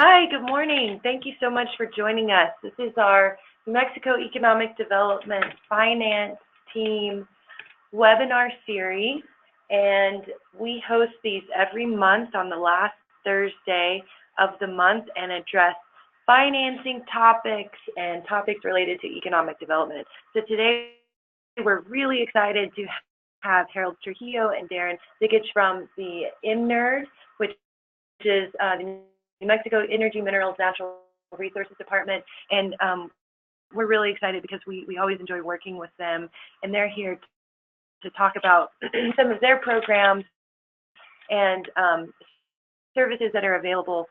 Hi, good morning. Thank you so much for joining us. This is our New Mexico Economic Development Finance Team webinar series, and we host these every month on the last Thursday of the month and address financing topics and topics related to economic development. So today we're really excited to have Harold Trujillo and Darren Zickich from the EMNRD, which is the New Mexico Energy, Minerals, Natural Resources Department, and we're really excited because we always enjoy working with them, and they're here to talk about some of their programs and services that are available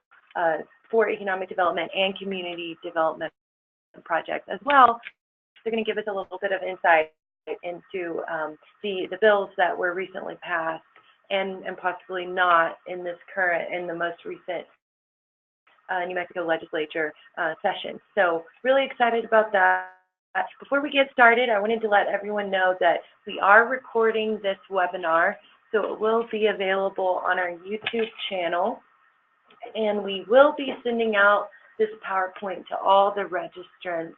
for economic development and community development projects as well. They're going to give us a little bit of insight into the bills that were recently passed and possibly not in the most recent New Mexico legislature session. So really excited about that. Before we get started, I wanted to let everyone know that we are recording this webinar, so it will be available on our YouTube channel, and we will be sending out this PowerPoint to all the registrants.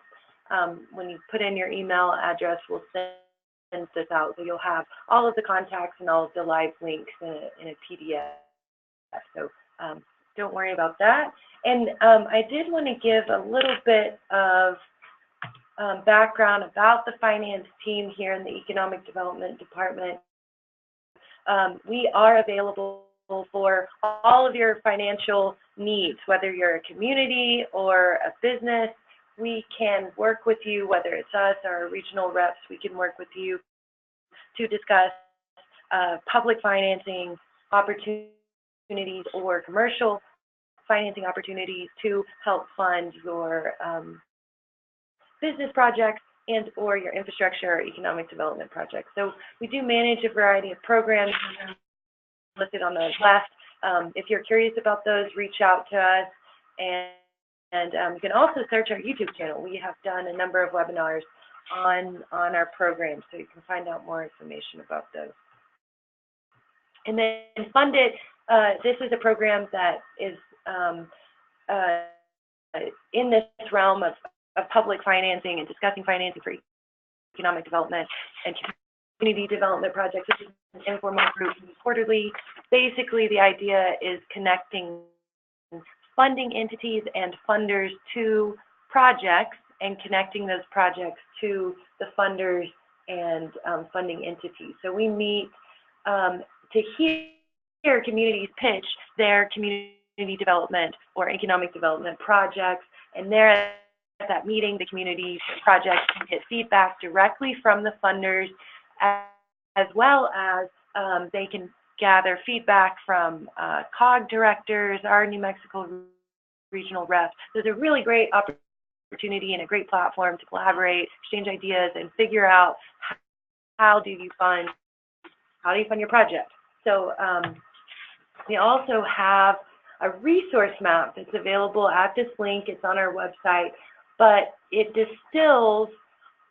When you put in your email address, we'll send this out, so you'll have all of the contacts and all of the live links in a PDF. So don't worry about that. And I did want to give a little bit of background about the finance team here in the Economic Development Department. We are available for all of your financial needs, whether you're a community or a business. We can work with you, whether it's us or our regional reps, we can work with you to discuss public financing opportunities or commercial financing opportunities to help fund your business projects and or your infrastructure or economic development projects. So we do manage a variety of programs listed on the left. If you're curious about those, reach out to us, and you can also search our YouTube channel. We have done a number of webinars on our programs, so you can find out more information about those. And then Funded, this is a program that is in this realm of public financing and discussing financing for economic development and community development projects. This is an informal group quarterly. Basically, the idea is connecting funding entities and funders to projects and connecting those projects to the funders and funding entities. So we meet to hear communities pitch their community development or economic development projects, and there at that meeting, the community projects can get feedback directly from the funders, as well as they can gather feedback from COG directors, our New Mexico regional reps. So it's a really great opportunity and a great platform to collaborate, exchange ideas, and figure out how do you fund your project. So we also have a resource map that's available at this link. It's on our website, but it distills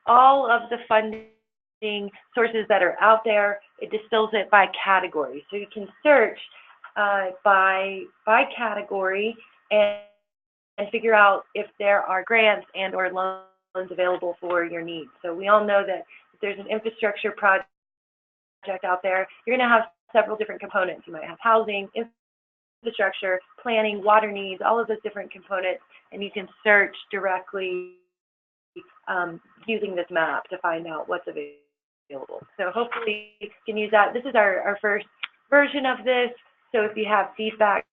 all of the funding sources that are out there. It distills it by category. So you can search by category and figure out if there are grants and or loans available for your needs. So we all know that if there's an infrastructure project out there, you're going to have several different components. You might have housing, infrastructure, planning, water needs, all of those different components, and you can search directly using this map to find out what's available. So hopefully you can use that. This is our first version of this, so if you have feedback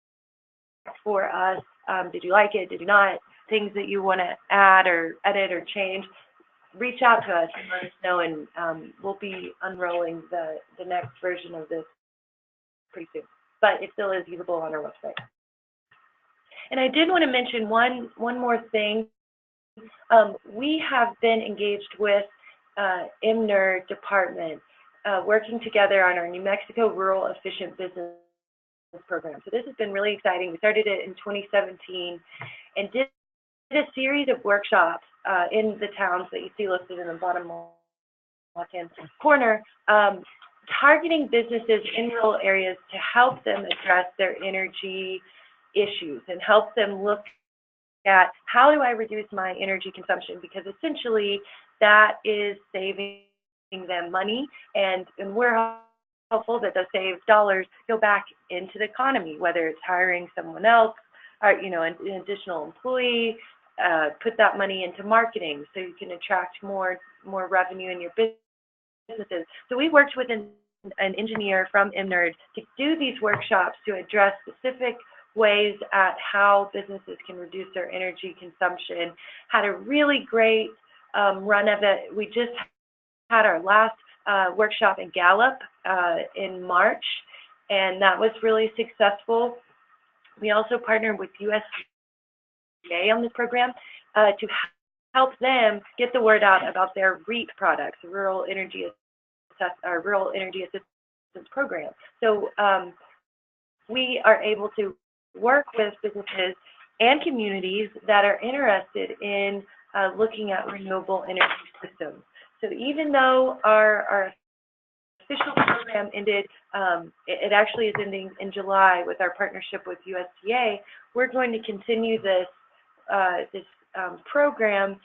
for us, did you like it, did you not, things that you want to add or edit or change, reach out to us and let us know, and we'll be unrolling the next version of this pretty soon. But it still is usable on our website. And I did want to mention one more thing. We have been engaged with EMNRD department, working together on our New Mexico Rural Efficient Business Program. So this has been really exciting. We started it in 2017 and did a series of workshops in the towns that you see listed in the bottom left-hand corner, targeting businesses in rural areas to help them address their energy issues and help them look at how do I reduce my energy consumption, because essentially that is saving them money, and we're hopeful that those saved dollars go back into the economy, whether it's hiring someone else or, you know, an additional employee, put that money into marketing so you can attract more revenue in your businesses. So we worked with an engineer from EMNRD to do these workshops to address specific ways at how businesses can reduce their energy consumption. Had a really great run of it. We just had our last workshop in Gallup in March, and that was really successful. We also partnered with USDA on this program to help them get the word out about their REAP products, Rural Energy Assistance Program. So we are able to work with businesses and communities that are interested in looking at renewable energy systems. So even though our official program ended, it actually is ending in July with our partnership with USDA, we're going to continue this program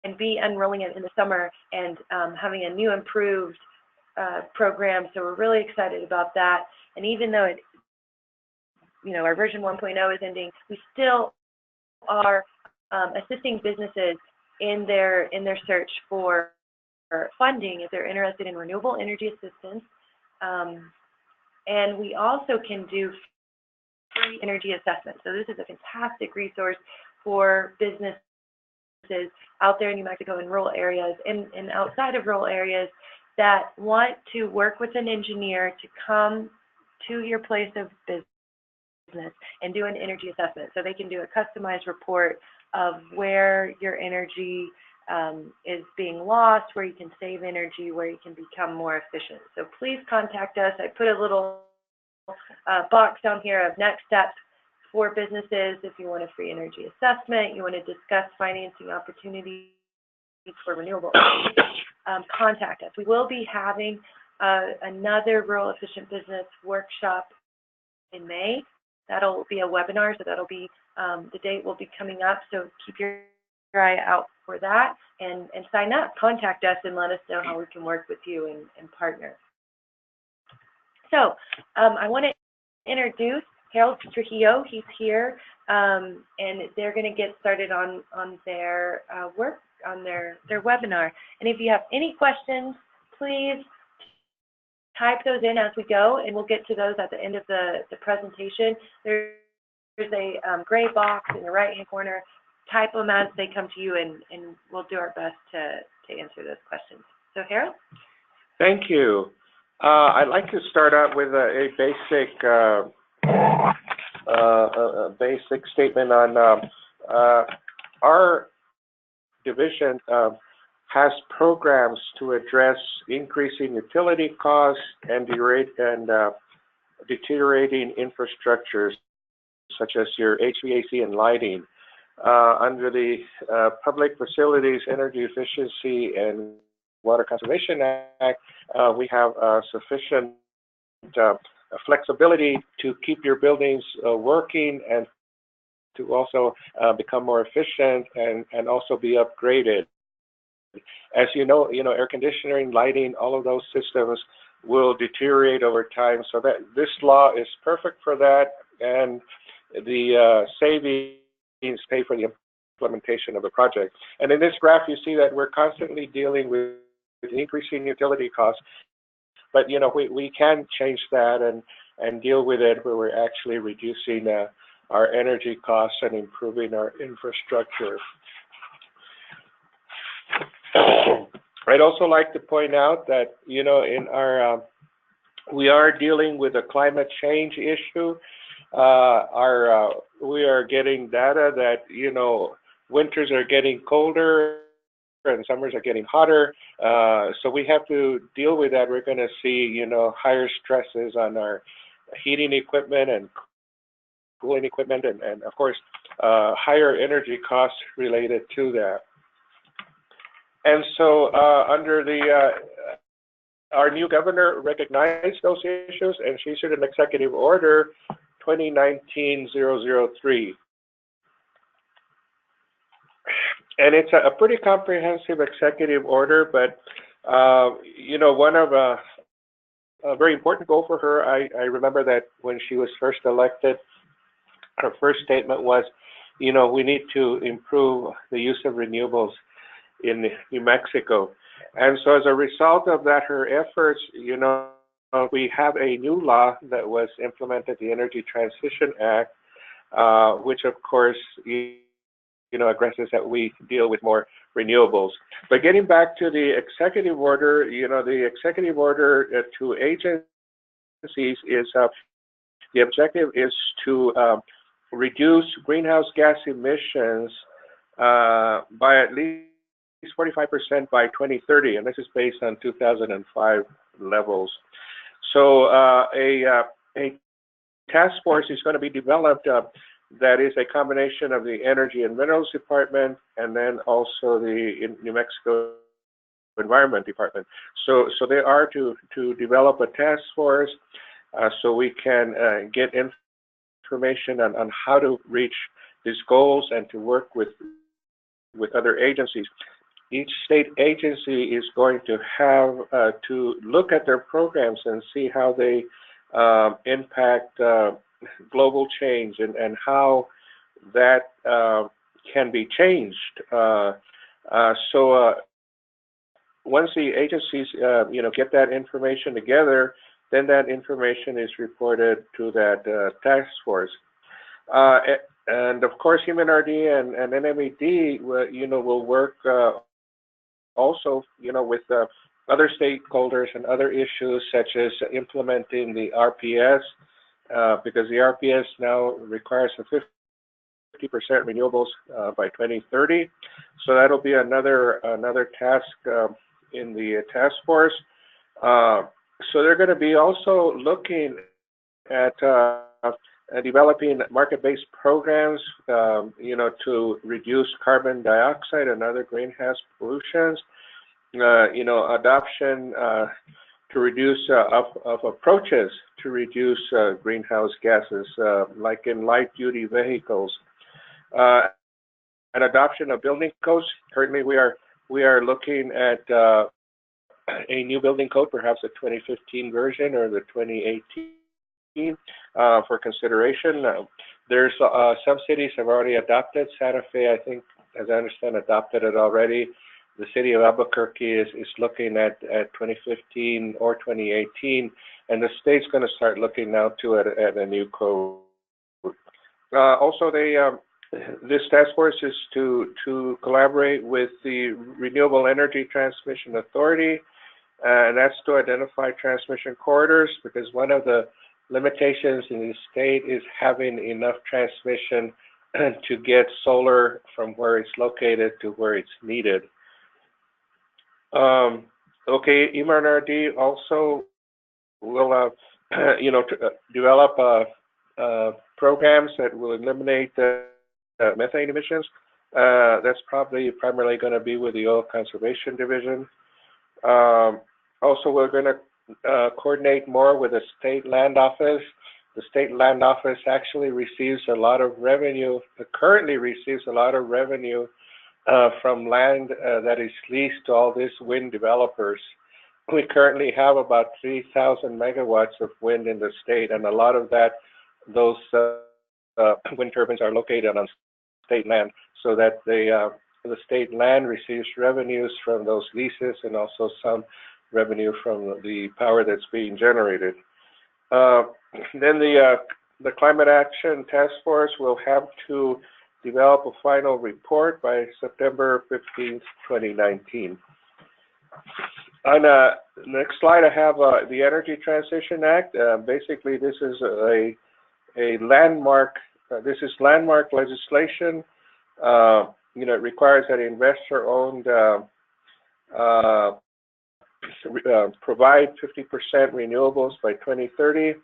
and be unrolling it in the summer and having a new improved program. So we're really excited about that. And even though it, you know, our version 1.0 is ending, we still are assisting businesses in their search for funding if they're interested in renewable energy assistance. And we also can do free energy assessment. So this is a fantastic resource for businesses out there in New Mexico in rural areas and outside of rural areas that want to work with an engineer to come to your place of business and do an energy assessment. So they can do a customized report of where your energy is being lost, where you can save energy, where you can become more efficient. So please contact us. I put a little box down here of next steps for businesses. If you want a free energy assessment, you want to discuss financing opportunities for renewable energy, contact us. We will be having another rural efficient business workshop in May. That'll be a webinar, so that'll be the date will be coming up. So keep your eye out for that and sign up. Contact us and let us know how we can work with you and partner. So I want to introduce Harold Trujillo. He's here, and they're going to get started on their work on their webinar. And if you have any questions, please type those in as we go, and we'll get to those at the end of the presentation. There's a gray box in the right-hand corner. Type them as they come to you, and we'll do our best to answer those questions. So, Harold? Thank you. I'd like to start out with a basic statement on our division has programs to address increasing utility costs and deteriorating infrastructures such as your HVAC and lighting. Under the Public Facilities Energy Efficiency and Water Conservation Act, we have sufficient flexibility to keep your buildings working and to also become more efficient and also be upgraded. As you know, air conditioning, lighting, all of those systems will deteriorate over time. So that this law is perfect for that, and the savings pay for the implementation of the project. And in this graph, you see that we're constantly dealing with increasing utility costs, but we can change that and deal with it where we're actually reducing our energy costs and improving our infrastructure. I'd also like to point out that in our we are dealing with a climate change issue. We are getting data that winters are getting colder and summers are getting hotter, so we have to deal with that. We're going to see higher stresses on our heating equipment and cooling equipment, and of course higher energy costs related to that. And so under our new governor recognized those issues, and she issued an executive order 2019-003. And it's a pretty comprehensive executive order, but you know, one of a very important goal for her, I remember that when she was first elected, her first statement was, you know, we need to improve the use of renewables in New Mexico. And so as a result of that, her efforts, you know, we have a new law that was implemented, the Energy Transition Act, which of course, you know, addresses that we deal with more renewables. But getting back to the executive order, you know, the executive order to agencies is, the objective is to reduce greenhouse gas emissions by at least 45% by 2030, and this is based on 2005 levels. So a task force is going to be developed that is a combination of the Energy and Minerals Department and then also the New Mexico Environment Department. So they are to develop a task force so we can get information on how to reach these goals and to work with other agencies. Each state agency is going to have to look at their programs and see how they impact global change and how that can be changed. So once the agencies you know, get that information together, then that information is reported to that task force. And of course, EMNRD and NMEDD, you know, will work also, you know, with other stakeholders and other issues such as implementing the RPS, because the RPS now requires a 50% renewables by 2030. So that'll be another task in the task force. So they're going to be also looking at developing market-based programs, you know, to reduce carbon dioxide and other greenhouse pollutions. You know, adoption to reduce of approaches to reduce greenhouse gases, like in light-duty vehicles, and adoption of building codes. Currently, we are looking at a new building code, perhaps a 2015 version or the 2018 for consideration. There's some cities have already adopted. Santa Fe, I think, as I understand, adopted it already. The city of Albuquerque is looking at 2015 or 2018, and the state's going to start looking now to at a new code. Also, this task force is to collaborate with the Renewable Energy Transmission Authority, and that's to identify transmission corridors, because one of the limitations in the state is having enough transmission to get solar from where it's located to where it's needed. Okay, EMNRD also will, you know, develop programs that will eliminate methane emissions. That's primarily going to be with the Oil Conservation Division. Also, we're going to coordinate more with the State Land Office. The State Land Office actually receives a lot of revenue, currently receives a lot of revenue from land that is leased to all these wind developers. We currently have about 3,000 megawatts of wind in the state, and a lot of those wind turbines are located on state land, so that the state land receives revenues from those leases and also some revenue from the power that's being generated. Then the Climate Action Task Force will have to develop a final report by September 15th, 2019. On the next slide, I have the Energy Transition Act. Basically, this is a landmark. This is landmark legislation. You know, it requires that investor-owned provide 50% renewables by 2030.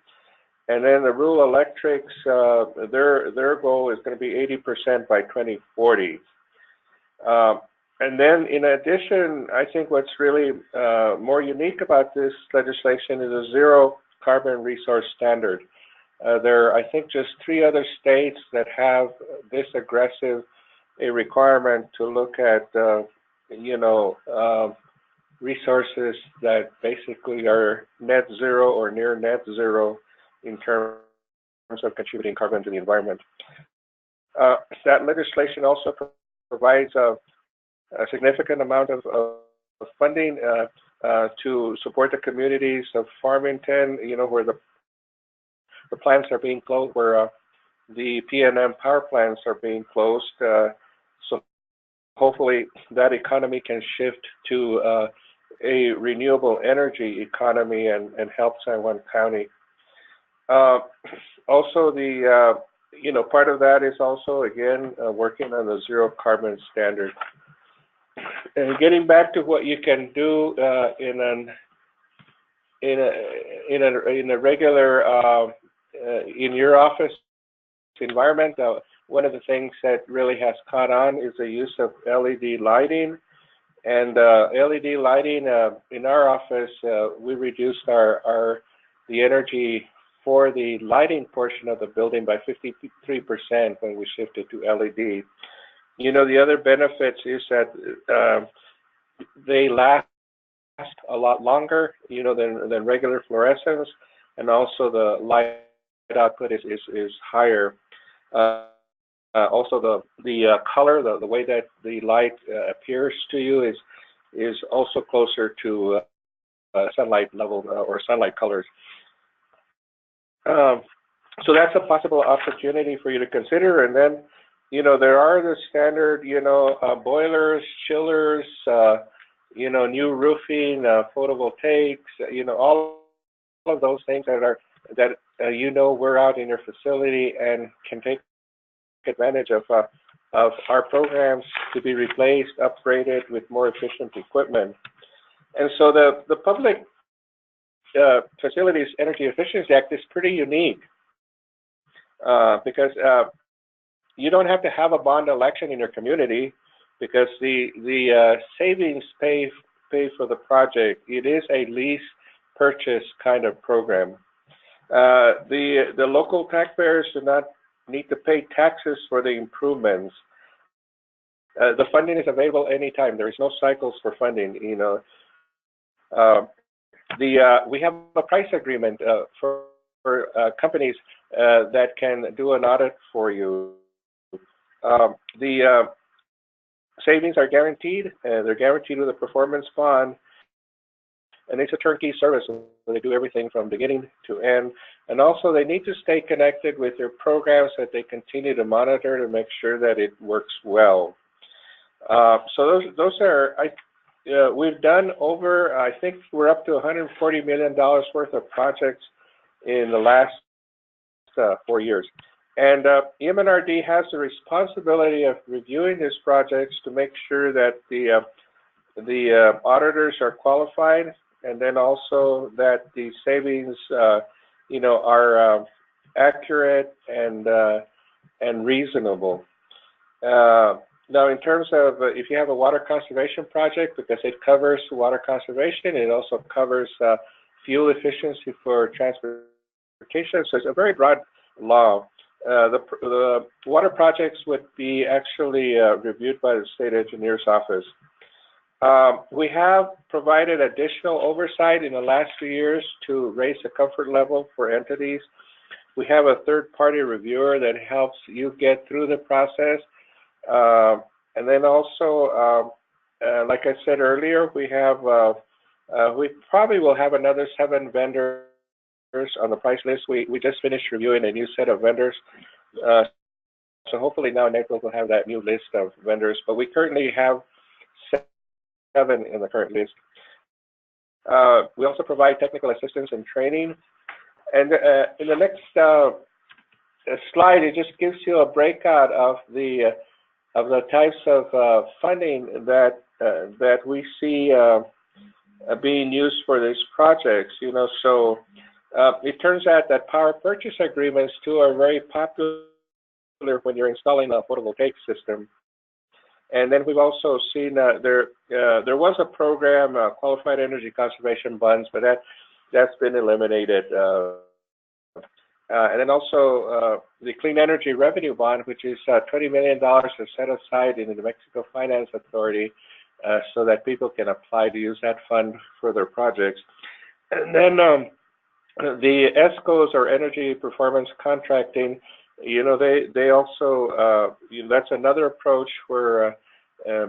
And then the rural electrics, their goal is going to be 80% by 2040. And then in addition, I think what's really more unique about this legislation is a zero carbon resource standard. There are, I think, just 3 other states that have this aggressive a requirement to look at, resources that basically are net zero or near net zero in terms of contributing carbon to the environment. That legislation also provides a significant amount of funding to support the communities of Farmington, where the plants are being closed, where the PNM power plants are being closed. So hopefully that economy can shift to a renewable energy economy and help San Juan County. Also, the part of that is also again working on the zero carbon standard. And getting back to what you can do in a regular in your office environment, one of the things that really has caught on is the use of LED lighting. And LED lighting in our office, we reduced the energy for the lighting portion of the building by 53% when we shifted to LED. The other benefits is that they last a lot longer, than regular fluorescents, and also the light output is higher. Also, the color, the way that the light appears to you is also closer to sunlight level or sunlight colors. So that's a possible opportunity for you to consider. And then, there are the standard, boilers, chillers, new roofing, photovoltaics, all of those things that we're out in your facility and can take advantage of our programs to be replaced, upgraded with more efficient equipment. And so the Public Facilities Energy Efficiency Act is pretty unique because you don't have to have a bond election in your community because the savings pay for the project. It is a lease purchase kind of program. The local taxpayers do not need to pay taxes for the improvements. The funding is available anytime. There is no cycles for funding. We have a price agreement for companies that can do an audit for you. The savings are guaranteed. They're guaranteed with a performance bond. And it's a turnkey service where they do everything from beginning to end. And also they need to stay connected with their programs that they continue to monitor to make sure that it works well. So those are, we've done over, I think we're up to $140 million worth of projects in the last 4 years. And EMNRD has the responsibility of reviewing these projects to make sure that the auditors are qualified, and then also that the savings, are accurate and reasonable. Now, in terms of if you have a water conservation project, because it covers water conservation, it also covers fuel efficiency for transportation. So it's a very broad law. The water projects would be actually reviewed by the state engineer's office. We have provided additional oversight in the last few years to raise the comfort level for entities. We have a third-party reviewer that helps you get through the process. And then also, like I said earlier, we probably will have another 7 vendors on the price list. We just finished reviewing a new set of vendors. So hopefully now in April we'll have that new list of vendors, but we currently have 7 in the current list. We also provide technical assistance and training. And in the next slide, it just gives you a breakout of the types of funding that we see being used for these projects. So it turns out that power purchase agreements too are very popular when you're installing a photovoltaic system. And then we've also seen there was a program, Qualified Energy Conservation Bonds, but that's been eliminated. and then also the Clean Energy Revenue Bond, which is $20 million is set aside in the New Mexico Finance Authority so that people can apply to use that fund for their projects. And then the ESCOs, or Energy Performance Contracting, you know, they also, that's another approach where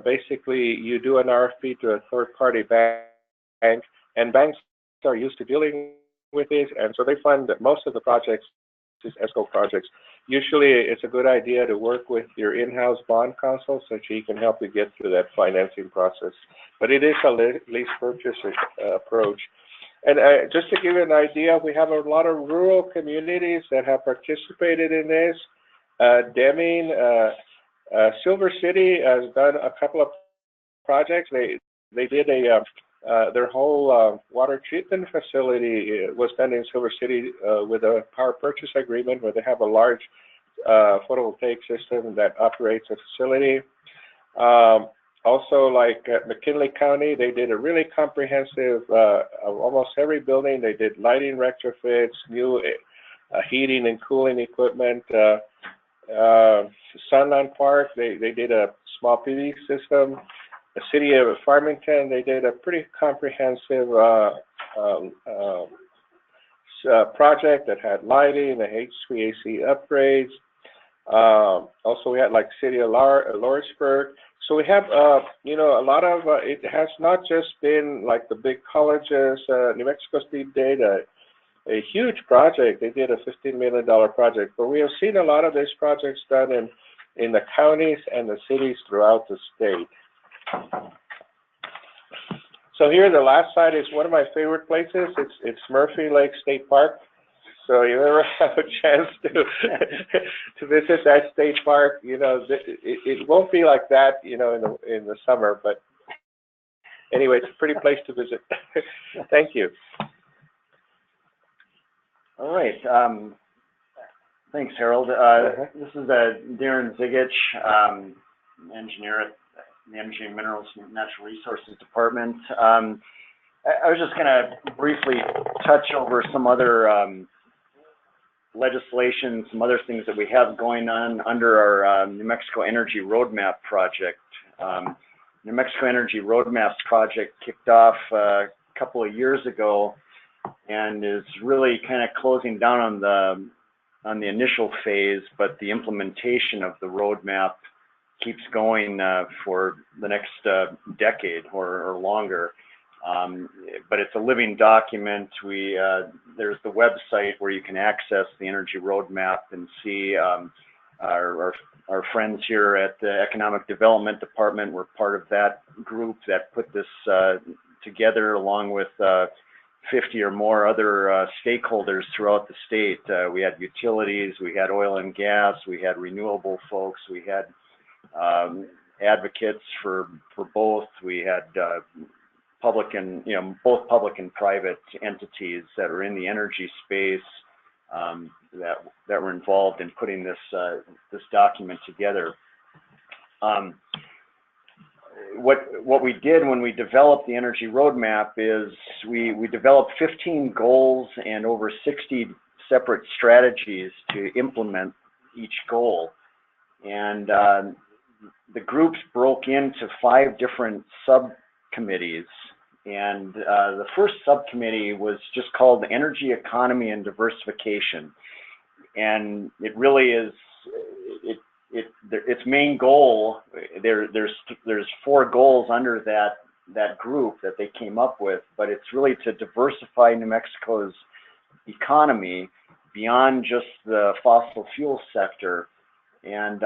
basically you do an RFP to a third-party bank, and banks are used to dealing with this, and so they fund most of the projects, these ESCO projects. Usually it's a good idea to work with your in-house bond counsel so she can help you get through that financing process. But it is a lease purchase approach. And just to give you an idea, we have a lot of rural communities that have participated in this. Deming, Silver City has done a couple of projects. They did their whole water treatment facility was done in Silver City with a power purchase agreement where they have a large photovoltaic system that operates a facility. Also, like McKinley County, they did a really comprehensive, almost every building. They did lighting retrofits, new heating and cooling equipment. Sunland Park, they did a small PV system. The city of Farmington, they did a pretty comprehensive project that had lighting, the HVAC upgrades. Also, we had like city of Lawrenceburg. So we have, you know, a lot of, it has not just been like the big colleges. New Mexico State did a huge project. They did a $15 million project, but we have seen a lot of these projects done in the counties and the cities throughout the state. So here, the last side is one of my favorite places. It's Murphy Lake State Park. So you ever have a chance to visit that state park, you know, it won't be like that, you know, in the summer. But anyway, it's a pretty place to visit. Thank you. All right. Thanks, Harold. This is Darren Zigich, engineer at the Energy and Minerals and Natural Resources Department. I was just going to briefly touch over some other legislation, some other things that we have going on under our New Mexico Energy Roadmap project. New Mexico Energy Roadmaps project kicked off a couple of years ago and is really kind of closing down on the initial phase, but the implementation of the roadmap keeps going for the next decade or longer. But it's a living document. There's the website where you can access the energy roadmap and see our friends here at the Economic Development Department were part of that group that put this together, along with 50 or more other stakeholders throughout the state. We had utilities, we had oil and gas, we had renewable folks, we had advocates for both. We had public and, you know, both public and private entities that are in the energy space that were involved in putting this document together. What we did when we developed the energy roadmap is we developed 15 goals and over 60 separate strategies to implement each goal. And the groups broke into 5 different subcommittees. And the first subcommittee was just called Energy Economy and Diversification. And it really is, its main goal, there's 4 goals under that group that they came up with, but it's really to diversify New Mexico's economy beyond just the fossil fuel sector, and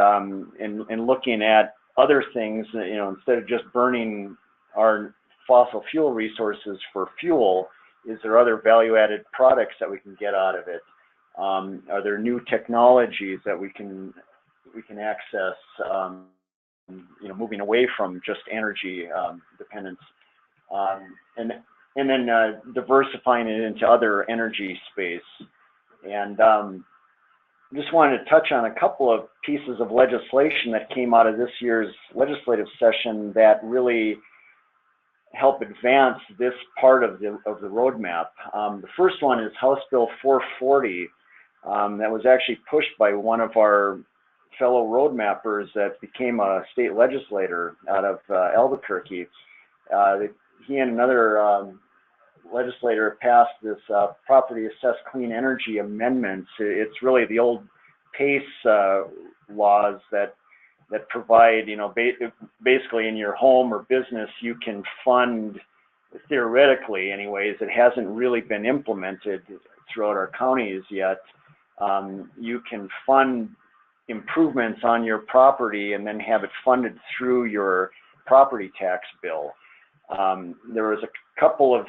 looking at other things, you know, instead of just burning our fossil fuel resources for fuel, is there other value-added products that we can get out of it? Are there new technologies that we can access, you know, moving away from just energy dependence, and then diversifying it into other energy space. And just wanted to touch on a couple of pieces of legislation that came out of this year's legislative session that really help advance this part of the roadmap. The first one is House Bill 440, that was actually pushed by one of our fellow road mappers that became a state legislator out of Albuquerque. He and another legislator passed this property assessed clean energy amendments. It's really the old PACE laws that provide, basically in your home or business, you can fund, theoretically anyways, it hasn't really been implemented throughout our counties yet. You can fund improvements on your property and then have it funded through your property tax bill. There was a couple of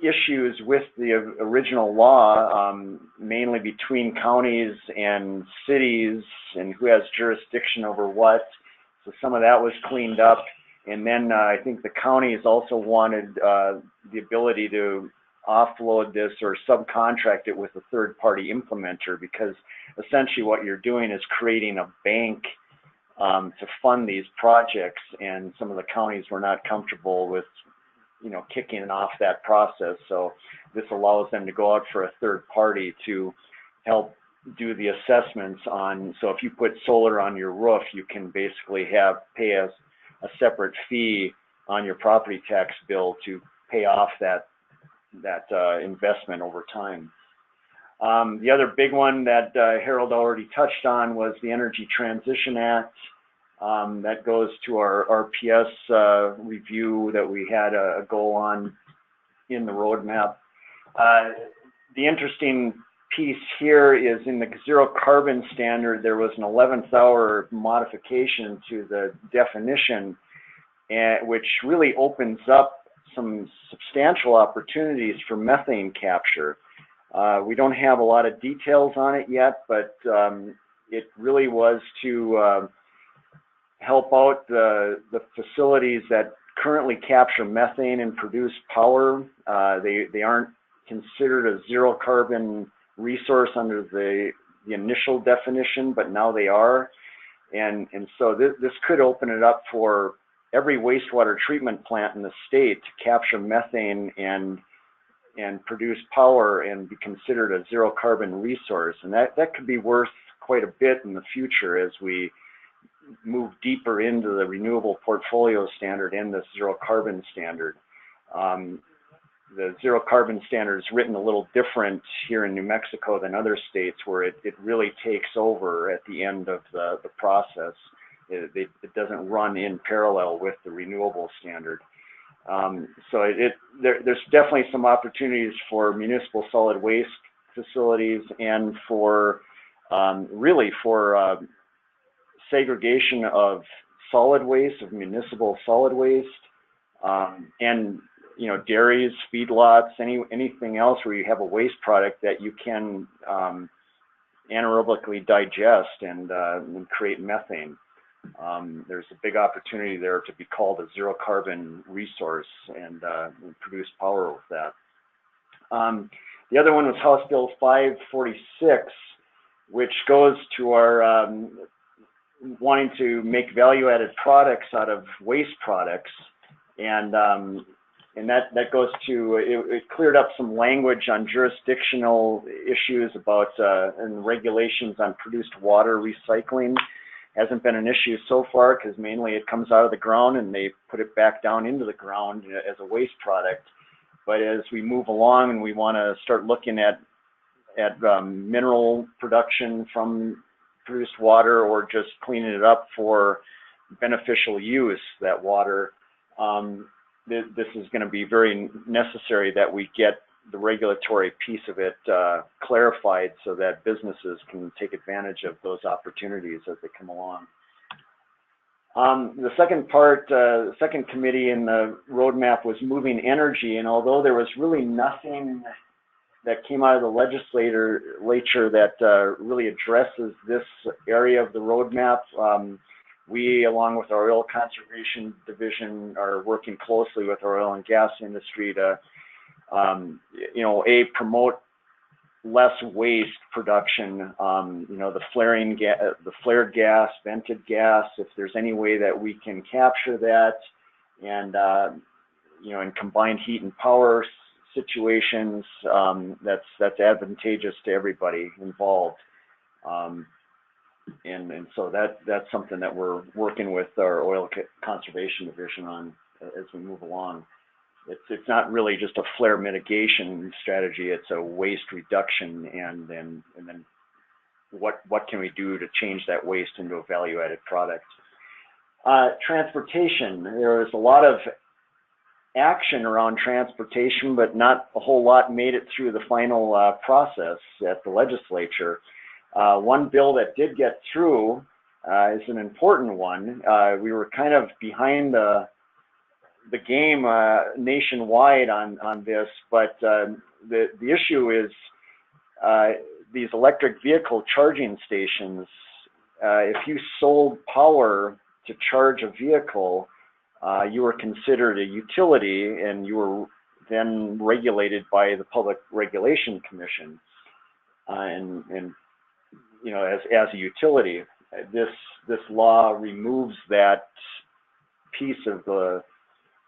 issues with the original law, mainly between counties and cities and who has jurisdiction over what. So some of that was cleaned up. And then I think the counties also wanted the ability to offload this or subcontract it with a third-party implementer, because essentially what you're doing is creating a bank to fund these projects, and some of the counties were not comfortable with kicking off that process. So this allows them to go out for a third party to help do the assessments on. So if you put solar on your roof, you can basically pay a separate fee on your property tax bill to pay off that investment over time. The other big one that Harold already touched on was the Energy Transition Act. That goes to our RPS review that we had a goal on in the roadmap. The interesting piece here is in the zero carbon standard, there was an 11th hour modification to the definition, which really opens up some substantial opportunities for methane capture. We don't have a lot of details on it yet, but it really was to help out the facilities that currently capture methane and produce power. They aren't considered a zero carbon resource under the initial definition, but now they are. And so this could open it up for every wastewater treatment plant in the state to capture methane and produce power and be considered a zero carbon resource. And that could be worth quite a bit in the future as we move deeper into the renewable portfolio standard and the zero carbon standard. The zero carbon standard is written a little different here in New Mexico than other states, where it really takes over at the end of the process. It doesn't run in parallel with the renewable standard. So there's definitely some opportunities for municipal solid waste facilities and for really for segregation of solid waste, of municipal solid waste, and dairies, feedlots, anything else where you have a waste product that you can anaerobically digest and create methane. There's a big opportunity there to be called a zero carbon resource and produce power with that. The other one was House Bill 546, which goes to our wanting to make value-added products out of waste products, and that goes to it cleared up some language on jurisdictional issues about and regulations on produced water recycling. Hasn't been an issue so far because mainly it comes out of the ground and they put it back down into the ground as a waste product. But as we move along and we want to start looking at mineral production from produced water, or just cleaning it up for beneficial use, that water, this is going to be very necessary that we get the regulatory piece of it clarified so that businesses can take advantage of those opportunities as they come along. The second part, the second committee in the roadmap was moving energy, and although there was really nothing that came out of the legislature that really addresses this area of the roadmap, we, along with our oil conservation division, are working closely with our oil and gas industry to promote less waste production, the flared gas, vented gas, if there's any way that we can capture that and, in combined heat and power situations, that's advantageous to everybody involved. And so that's something that we're working with our oil conservation division on as we move along. It's not really just a flare mitigation strategy, it's a waste reduction, and then what can we do to change that waste into a value-added product. Transportation, there was a lot of action around transportation, but not a whole lot made it through the final process at the legislature. One bill that did get through is an important one. We were kind of behind the game nationwide on this, but the issue is these electric vehicle charging stations. If you sold power to charge a vehicle, you were considered a utility, and you were then regulated by the Public Regulation Commission, and you know, as a utility. This law removes that piece of the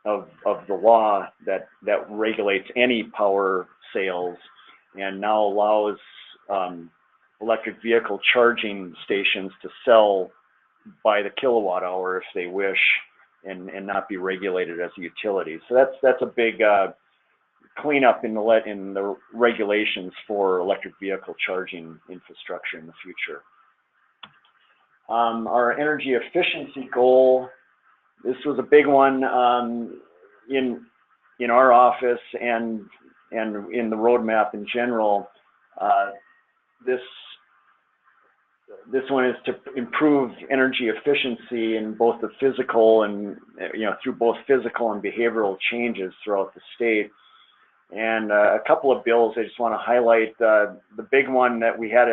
law that regulates any power sales, and now allows electric vehicle charging stations to sell by the kilowatt hour if they wish, and not be regulated as a utility. So that's a big cleanup in the regulations for electric vehicle charging infrastructure in the future. Our energy efficiency goal, this was a big one in our office and in the roadmap in general. This one is to improve energy efficiency in both the physical and, through both physical and behavioral changes throughout the state. And a couple of bills I just want to highlight. The big one that we had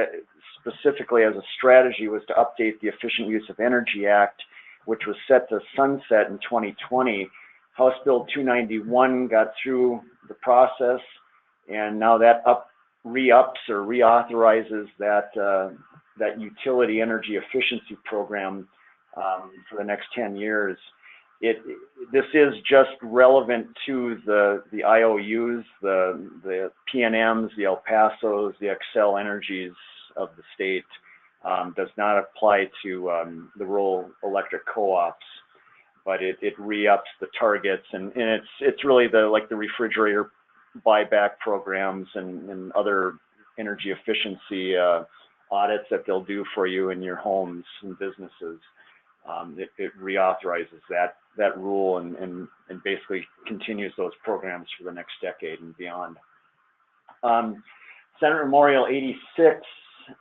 specifically as a strategy was to update the Efficient Use of Energy Act, which was set to sunset in 2020. House Bill 291 got through the process, and now that re-ups or reauthorizes that utility energy efficiency program for the next 10 years. This is just relevant to the IOUs, the PNMs, the El Pasos, the Xcel Energies of the state. Does not apply to the rural electric co-ops, but it re-ups the targets, and it's really like the refrigerator buyback programs and other energy efficiency audits that they'll do for you in your homes and businesses. It reauthorizes that rule and basically continues those programs for the next decade and beyond. Senate Memorial 86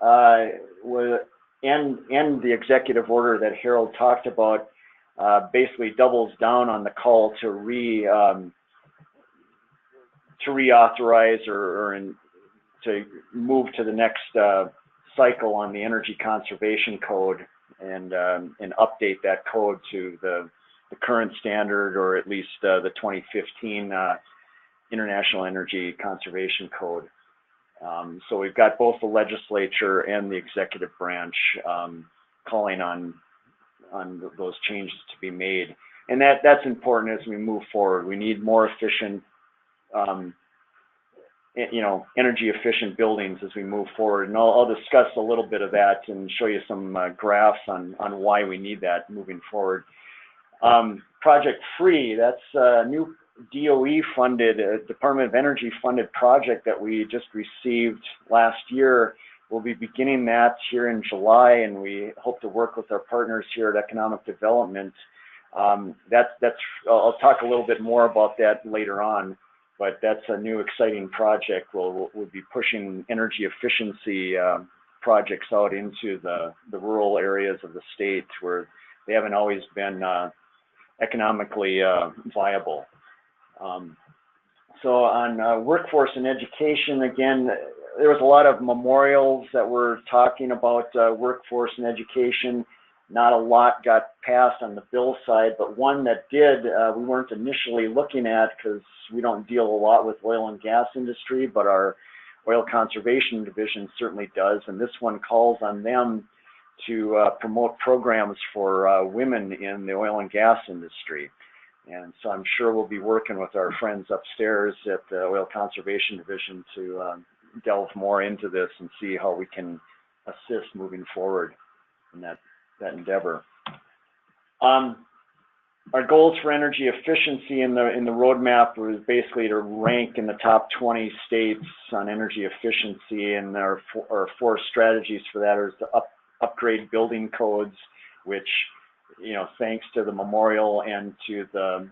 and the executive order that Harold talked about basically doubles down on the call to reauthorize or to move to the next cycle on the Energy Conservation Code and update that code to the current standard, or at least the 2015 International Energy Conservation Code. So we've got both the legislature and the executive branch calling on those changes to be made, and that's important as we move forward. We need more efficient, energy efficient buildings as we move forward, and I'll discuss a little bit of that and show you some graphs on why we need that moving forward. Project Free, that's a new DOE funded, Department of Energy funded project that we just received last year. We'll be beginning that here in July, and we hope to work with our partners here at Economic Development. I'll talk a little bit more about that later on, but that's a new exciting project. We'll be pushing energy efficiency projects out into the rural areas of the state where they haven't always been economically viable. So on workforce and education, again, there was a lot of memorials that were talking about workforce and education. Not a lot got passed on the bill side, but one that did, we weren't initially looking at because we don't deal a lot with oil and gas industry, but our oil conservation division certainly does, and this one calls on them to promote programs for women in the oil and gas industry. And so I'm sure we'll be working with our friends upstairs at the Oil Conservation Division to delve more into this and see how we can assist moving forward in that endeavor. Our goals for energy efficiency in the roadmap was basically to rank in the top 20 states on energy efficiency, and our four strategies for that are to upgrade building codes, which, you know, thanks to the memorial and to the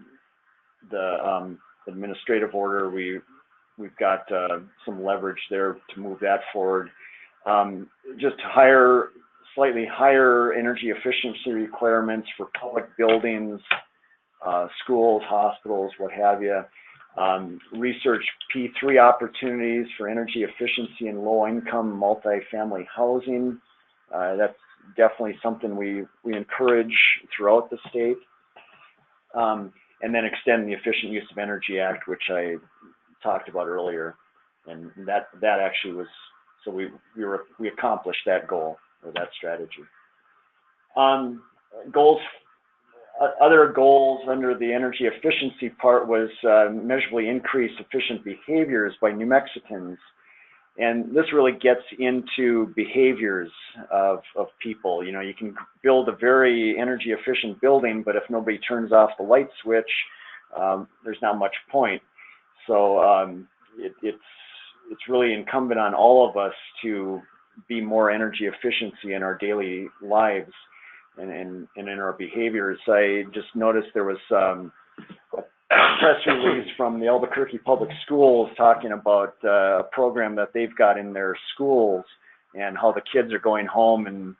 administrative order, we've got some leverage there to move that forward. Just slightly higher energy efficiency requirements for public buildings, schools, hospitals, what have you. Research P3 opportunities for energy efficiency in low-income multifamily housing. That's definitely something we encourage throughout the state. And then extend the Efficient Use of Energy Act, which I talked about earlier. And that actually was, so we accomplished that goal, or that strategy. Other goals under the energy efficiency part was measurably increase efficient behaviors by New Mexicans. And this really gets into behaviors of people. You know, you can build a very energy efficient building, but if nobody turns off the light switch, there's not much point. So it's really incumbent on all of us to be more energy efficiency in our daily lives and in our behaviors. I just noticed there was a press release from the Albuquerque Public Schools talking about a program that they've got in their schools and how the kids are going home and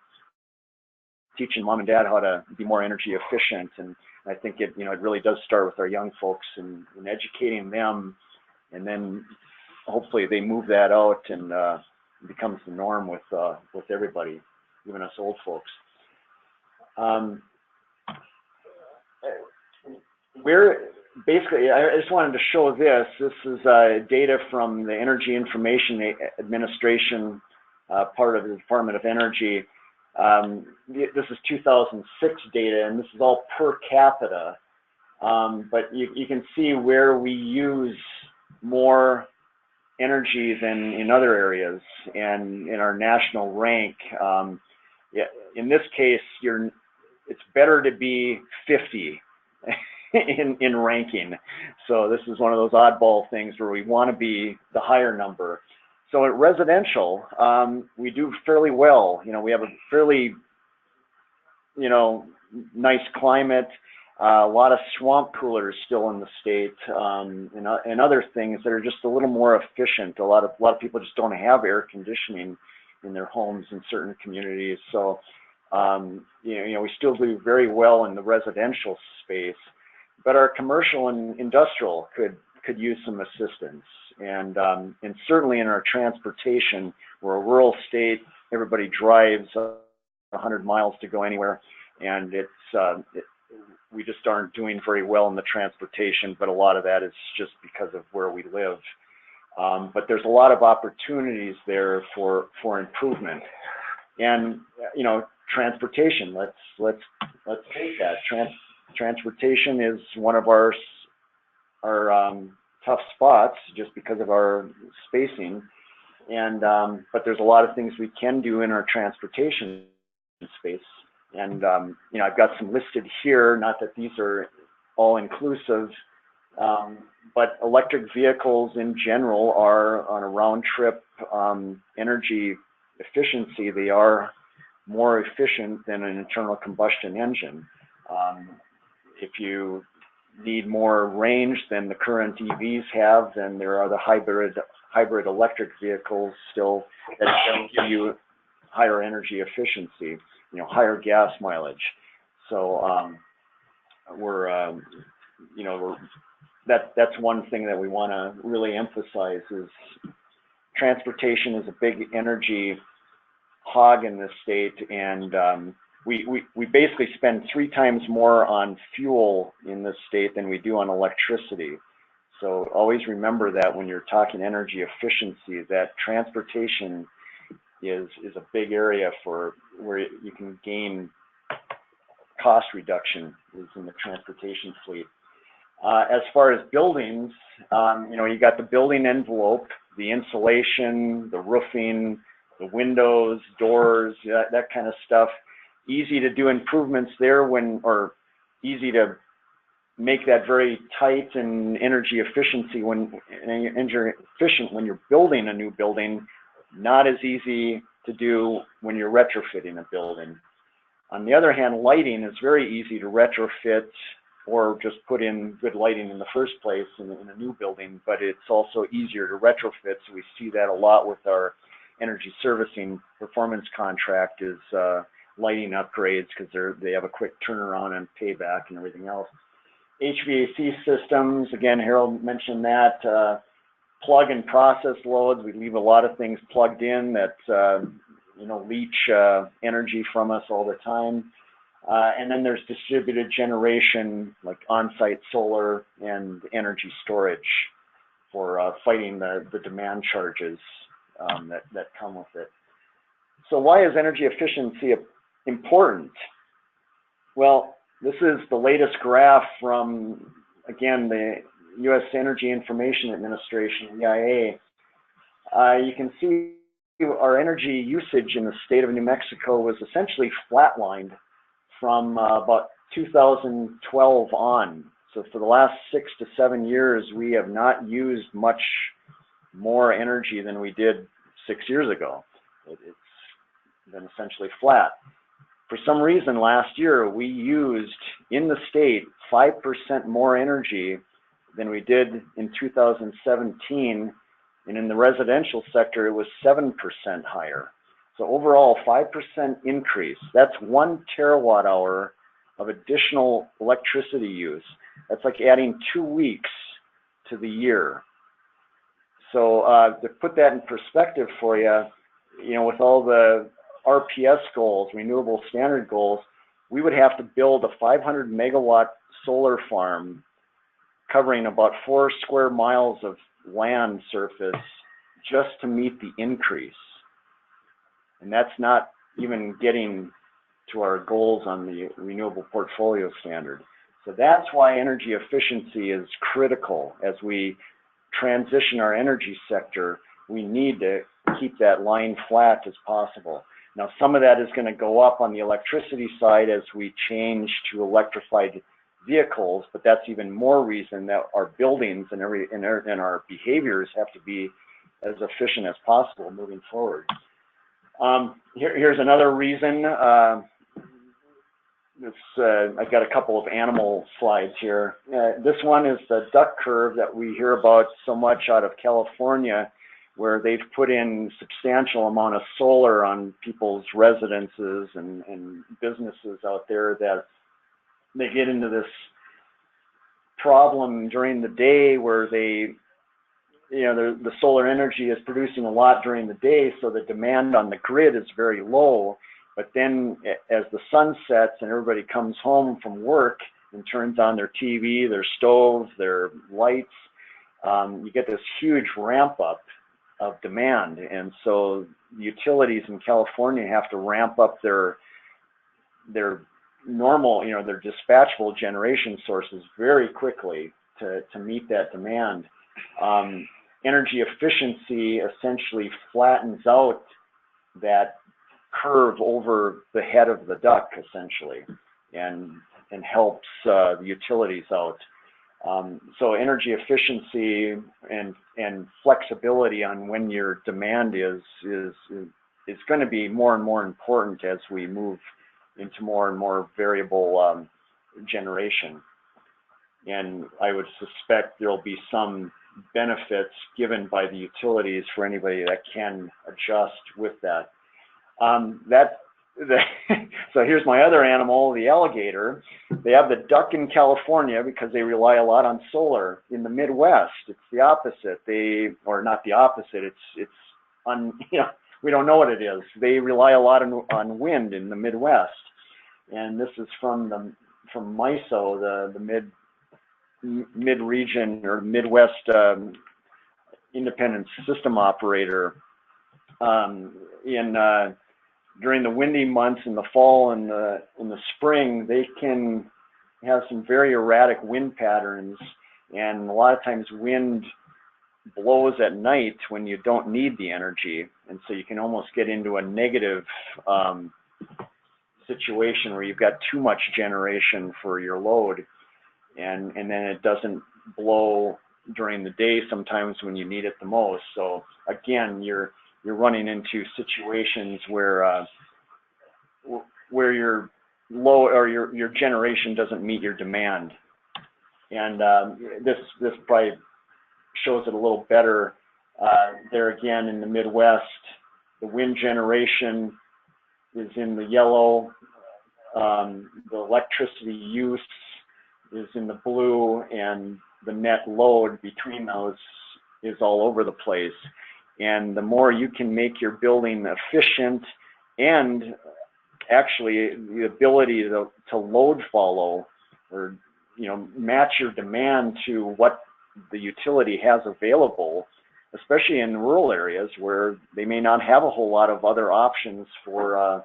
teaching mom and dad how to be more energy efficient. And I think it really does start with our young folks and educating them, and then hopefully they move that out and it becomes the norm with everybody, even us old folks. Basically, I just wanted to show this. This is data from the Energy Information Administration, part of the Department of Energy. This is 2006 data, and this is all per capita. But you can see where we use more energy than in other areas, and in our national rank. In this case, it's better to be 50 in ranking. So this is one of those oddball things where we want to be the higher number. So at residential, we do fairly well. You know, we have a fairly, nice climate, a lot of swamp coolers still in the state, and other things that are just a little more efficient. A lot of people just don't have air conditioning in their homes in certain communities. So, we still do very well in the residential space, but our commercial and industrial could use some assistance. And certainly in our transportation, we're a rural state. Everybody drives 100 miles to go anywhere, and we just aren't doing very well in the transportation, but a lot of that is just because of where we live. But there's a lot of opportunities there for improvement. And transportation, let's take that. Transportation is one of our tough spots just because of our spacing. And but there's a lot of things we can do in our transportation space. And I've got some listed here, not that these are all inclusive, but electric vehicles in general are on a round trip energy efficiency. They are more efficient than an internal combustion engine. If you need more range than the current EVs have, then there are the hybrid electric vehicles still that give you higher energy efficiency, higher gas mileage. So that's one thing that we want to really emphasize is transportation is a big energy hog in this state, and we basically spend 3 times more on fuel in this state than we do on electricity. So always remember that when you're talking energy efficiency, that transportation is a big area for where you can gain cost reduction is in the transportation fleet. As far as buildings, you got the building envelope, the insulation, the roofing, the windows, doors, that kind of stuff. Easy to do improvements there or easy to make that very tight and energy efficient when you're building a new building. Not as easy to do when you're retrofitting a building. On the other hand, lighting is very easy to retrofit or just put in good lighting in the first place in a new building, but it's also easier to retrofit. So we see that a lot with our energy servicing performance contract is lighting upgrades because they have a quick turnaround and payback and everything else. HVAC systems, again, Harold mentioned that. Plug and process loads, we leave a lot of things plugged in that leach energy from us all the time. And then there's distributed generation, like on-site solar and energy storage for fighting the demand charges that come with it. So why is energy efficiency important? Well, this is the latest graph from, again, the U.S. Energy Information Administration, EIA. You can see our energy usage in the state of New Mexico was essentially flatlined from about 2012 on. So for the last 6 to 7 years, we have not used much more energy than we did 6 years ago. It's been essentially flat. For some reason, last year, we used, in the state, 5% more energy than we did in 2017, and in the residential sector, it was 7% higher. So overall, 5% increase. That's 1 terawatt hour of additional electricity use. That's like adding 2 weeks to the year. So to put that in perspective for you, with all the RPS goals, renewable standard goals, we would have to build a 500 megawatt solar farm covering about 4 square miles of land surface just to meet the increase. And that's not even getting to our goals on the renewable portfolio standard. So that's why energy efficiency is critical. As we transition our energy sector, we need to keep that line flat as possible. Now, some of that is going to go up on the electricity side as we change to electrified vehicles, but that's even more reason that our buildings and our behaviors have to be as efficient as possible moving forward. Here's another reason. I've got a couple of animal slides here. This one is the duck curve that we hear about so much out of California, where they've put in substantial amount of solar on people's residences and businesses out there, that they get into this problem during the day where the solar energy is producing a lot during the day, so the demand on the grid is very low. But then as the sun sets and everybody comes home from work and turns on their TV, their stoves, their lights, you get this huge ramp up of demand. And so the utilities in California have to ramp up their normal, their dispatchable generation sources very quickly to meet that demand. Energy efficiency essentially flattens out that curve over the head of the duck, essentially, and helps the utilities out. So energy efficiency and flexibility on when your demand is going to be more and more important as we move into more and more variable generation. And I would suspect there'll be some benefits given by the utilities for anybody that can adjust with that. So here's my other animal, the alligator. They have the duck in California because they rely a lot on solar. In the Midwest, it's the opposite. Or not the opposite. We don't know what it is. They rely a lot on wind in the Midwest. And this is from MISO, the mid-region or Midwest independent system operator. During the windy months in the fall and in the spring, they can have some very erratic wind patterns, and a lot of times wind blows at night when you don't need the energy, and so you can almost get into a negative situation where you've got too much generation for your load, and then it doesn't blow during the day sometimes when you need it the most. So again, you're running into situations where your low or your generation doesn't meet your demand, and this probably shows it a little better. There again in the Midwest, the wind generation is in the yellow, the electricity use is in the blue, and the net load between those is all over the place. And the more you can make your building efficient, and actually the ability to load follow, or match your demand to what the utility has available, especially in rural areas where they may not have a whole lot of other options for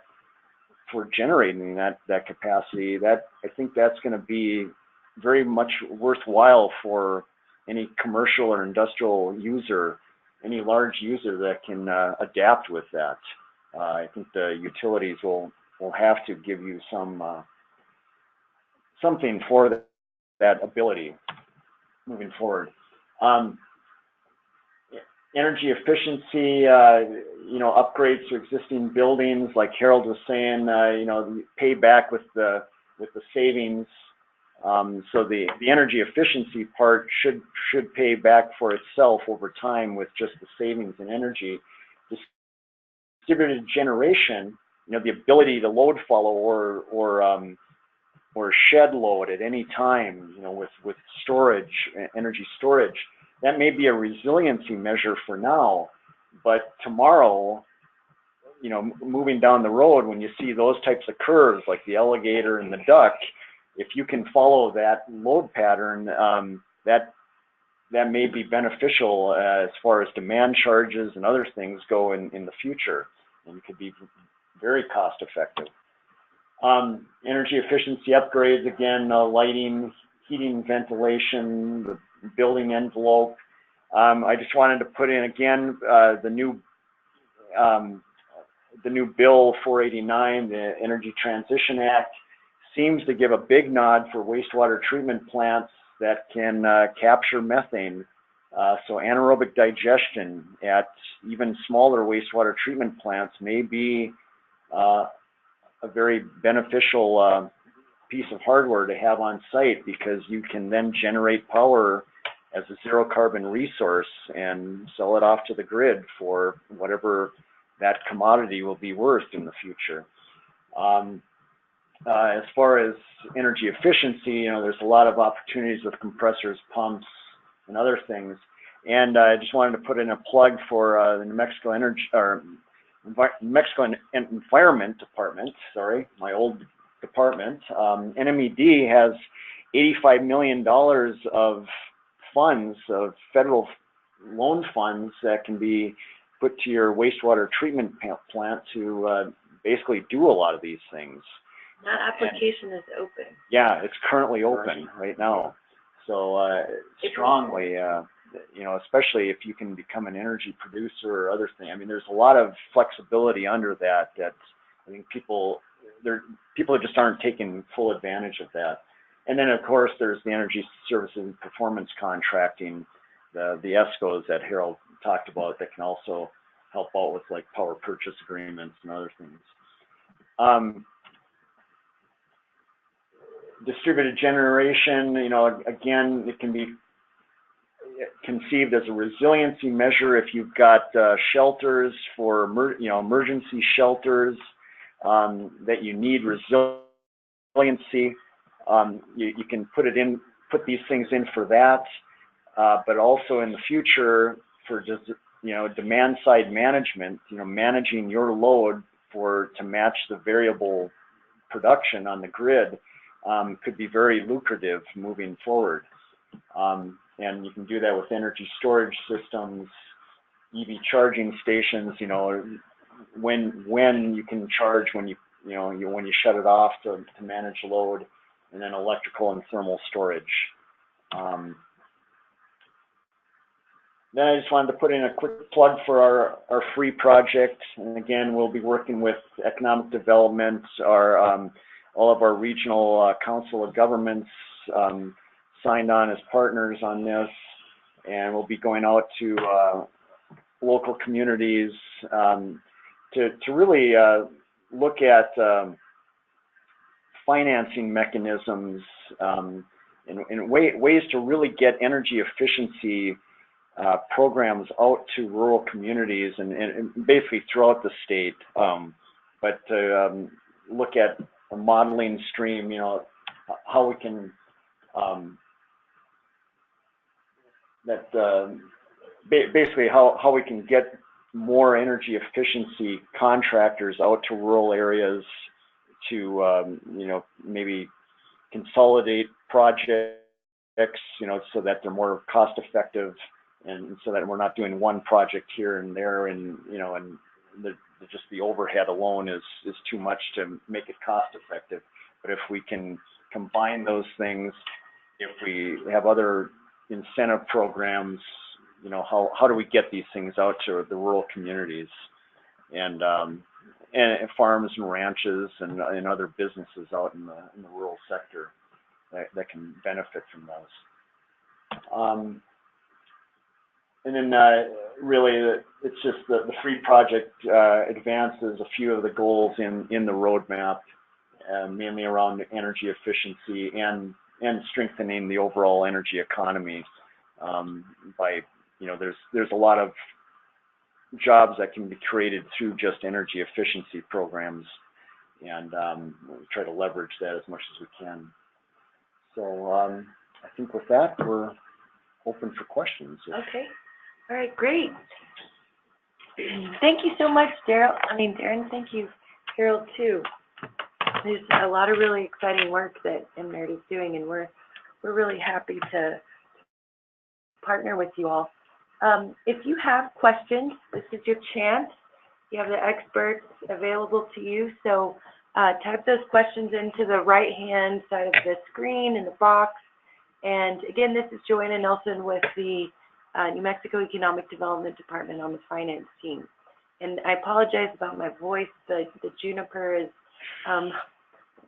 generating that capacity. That I think that's going to be very much worthwhile for any commercial or industrial user, any large user that can adapt with that. I think the utilities will have to give you something for that ability moving forward. Energy efficiency, upgrades to existing buildings, like Harold was saying, pay back with the savings. So the energy efficiency part should pay back for itself over time with just the savings in energy. Distributed generation, the ability to load follow or shed load at any time, with storage, energy storage, that may be a resiliency measure for now, but tomorrow, moving down the road, when you see those types of curves like the alligator and the duck, if you can follow that load pattern, that may be beneficial as far as demand charges and other things go in the future, and it could be very cost effective. Energy efficiency upgrades, again, lighting, heating, ventilation, the building envelope. I just wanted to put in again the new bill 489, the Energy Transition Act, seems to give a big nod for wastewater treatment plants that can capture methane. So anaerobic digestion at even smaller wastewater treatment plants may be a very beneficial piece of hardware to have on site, because you can then generate power as a zero carbon resource and sell it off to the grid for whatever that commodity will be worth in the future. As far as energy efficiency, there's a lot of opportunities with compressors, pumps, and other things. And I just wanted to put in a plug for the New Mexico Environment Department, sorry, my old department. NMED has $85 million of funds, of federal loan funds that can be put to your wastewater treatment plant to basically do a lot of these things. That application is open. Yeah, it's currently open right now. So strongly, especially if you can become an energy producer or other things. I mean, there's a lot of flexibility under that I think people just aren't taking full advantage of that. And then, of course, there's the energy services and performance contracting, the ESCOs that Harold talked about, that can also help out with like power purchase agreements and other things. Distributed generation, again, it can be conceived as a resiliency measure if you've got shelters for emergency shelters that you need resiliency. You can put these things in for that, but also in the future for just demand side management, managing your load to match the variable production on the grid could be very lucrative moving forward. And you can do that with energy storage systems, EV charging stations, when you can charge when you shut it off to manage load, and then electrical and thermal storage. Then I just wanted to put in a quick plug for our free project. And again, we'll be working with economic development, all of our regional council of governments signed on as partners on this. And we'll be going out to local communities to really look at financing mechanisms and ways to really get energy efficiency programs out to rural communities and basically throughout the state, but to look at a modeling stream, how we can basically how we can get more energy efficiency contractors out to rural areas to maybe consolidate projects, so that they're more cost effective, and so that we're not doing one project here and there, and just the overhead alone is too much to make it cost effective. But if we can combine those things, if we have other incentive programs, how do we get these things out to the rural communities and farms and ranches and other businesses out in the rural sector that can benefit from those. And then really, it's just the free project advances a few of the goals in the roadmap, mainly around energy efficiency and strengthening the overall energy economy by, there's a lot of jobs that can be created through just energy efficiency programs, and we try to leverage that as much as we can. So I think with that, we're open for questions. Okay. All right, great. Thank you so much, Darren, thank you, Harold, too. There's a lot of really exciting work that EMNRD is doing, and we're really happy to partner with you all. If you have questions, this is your chance. You have the experts available to you, so type those questions into the right-hand side of the screen in the box. And again, this is Joanna Nelson with the New Mexico Economic Development Department on the finance team. And I apologize about my voice. The juniper is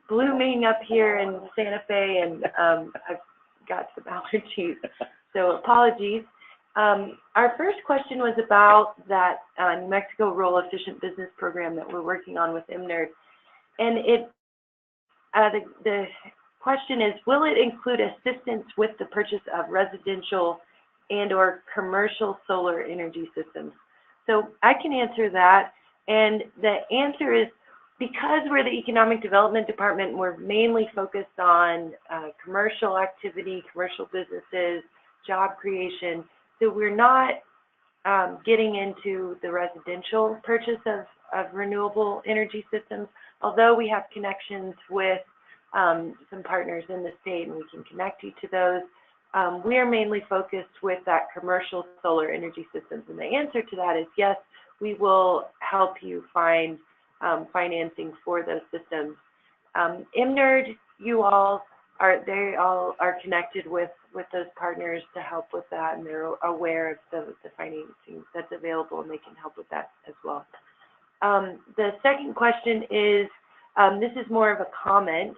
blooming up here in Santa Fe, and I've got some allergies, so apologies. Our first question was about that New Mexico Rural Efficient Business Program that we're working on with EMNRD. And the question is, will it include assistance with the purchase of residential and or commercial solar energy systems? So I can answer that, and the answer is, because we're the Economic Development Department, we're mainly focused on commercial activity, commercial businesses, job creation, so we're not getting into the residential purchase of renewable energy systems, although we have connections with some partners in the state, and we can connect you to those. We are mainly focused with that commercial solar energy systems, and the answer to that is yes, we will help you find financing for those systems. EMNRD, they all are connected with those partners to help with that, and they're aware of the financing that's available, and they can help with that as well. The second question is, this is more of a comment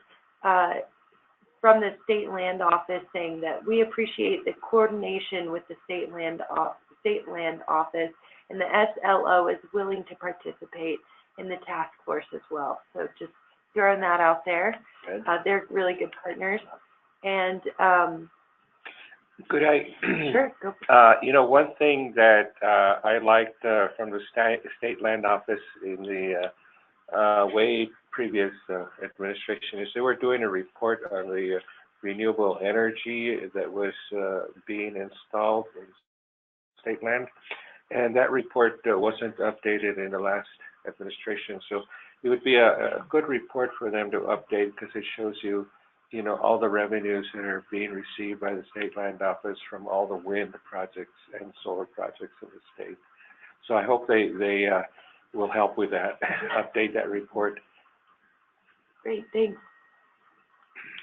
from the State Land Office, saying that we appreciate the coordination with the State Land Office, and the SLO is willing to participate in the task force as well. So just throwing that out there. They're really good partners. And could I? Sure, go. One thing that I liked from the State Land Office in the way previous administration is they were doing a report on the renewable energy that was being installed in state land, and that report wasn't updated in the last administration. So it would be a good report for them to update, because it shows you, all the revenues that are being received by the State Land Office from all the wind projects and solar projects in the state. So I hope they will help with that, update that report. Great, thanks.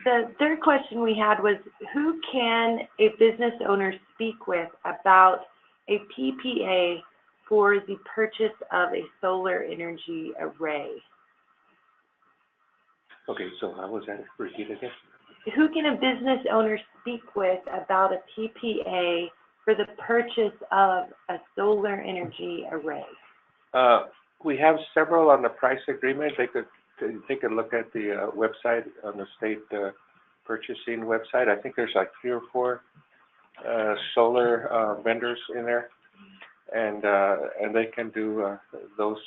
The third question we had was, who can a business owner speak with about a PPA for the purchase of a solar energy array? Okay, so how was that? Repeat again. Who can a business owner speak with about a PPA for the purchase of a solar energy array? We have several on the price agreement. They could take a look at the website, on the state purchasing website. I think there's like 3 or 4 solar vendors in there, and they can do those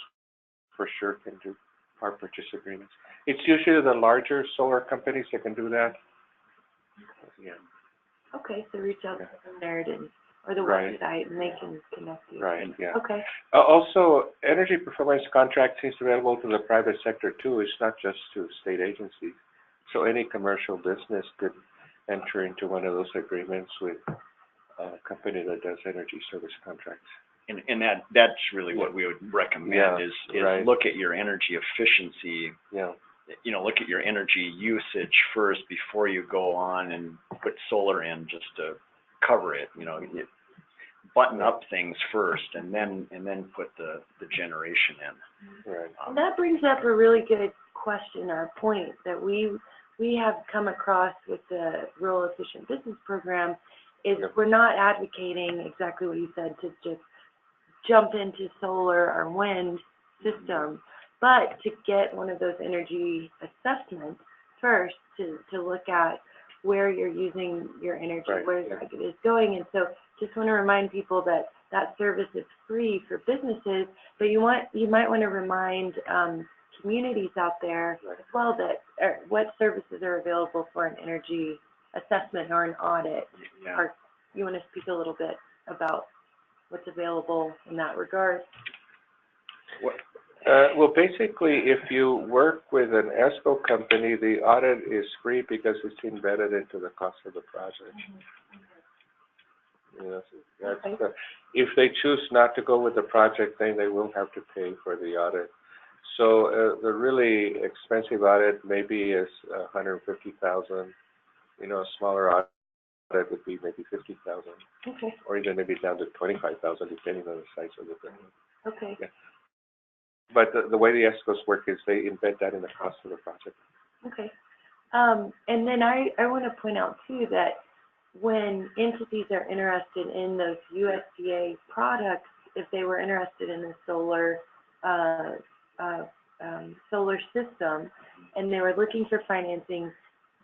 for sure. Can do power purchase agreements. It's usually the larger solar companies that can do that. Yeah. Okay, so reach out to NMEDD or the Right. website, and they can connect you. Right. Yeah. Okay. Also, energy performance contracting is available to the private sector too. It's not just to state agencies. So any commercial business could enter into one of those agreements with a company that does energy service contracts. And that's really what we would recommend is right. look at your energy efficiency. Yeah. You know, look at your energy usage first before you go on and put solar in just to cover it. You know, you button up things first and then put the generation in. Right. And that brings up a really good question or point that we have come across with the Rural Efficient Business Program is we're not advocating exactly what you said to just jump into solar or wind system, but to get one of those energy assessments first to look at where you're using your energy, Right. where it is going. And so just want to remind people that that service is free for businesses, but you might want to remind communities out there as well that what services are available for an energy assessment or an audit. Yeah. Or you want to speak a little bit about what's available in that regard? Well, basically, if you work with an ESCO company, the audit is free because it's embedded into the cost of the project. You know, so that's if they choose not to go with the project, then they will have to pay for the audit. So the really expensive audit maybe is $150,000. You know, a smaller audit would be maybe $50,000. Okay. Or even maybe down to $25,000, depending on the size of the building. Okay. Yeah. But the way the ESCOs work is they embed that in the cost of the project. Okay. And then I want to point out too that when entities are interested in those USDA products, if they were interested in a solar solar system and they were looking for financing,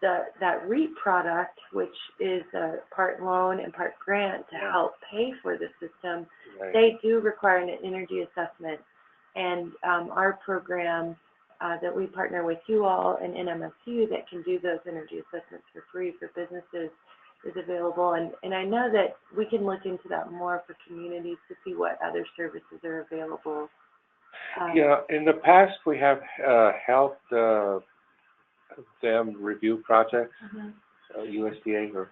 that REAP product, which is a part loan and part grant to help pay for the system, they do require an energy assessment. And our program that we partner with you all and NMSU that can do those energy assessments for free for businesses is available. And I know that we can look into that more for communities to see what other services are available. Yeah, in the past we have helped them review projects, USDA or,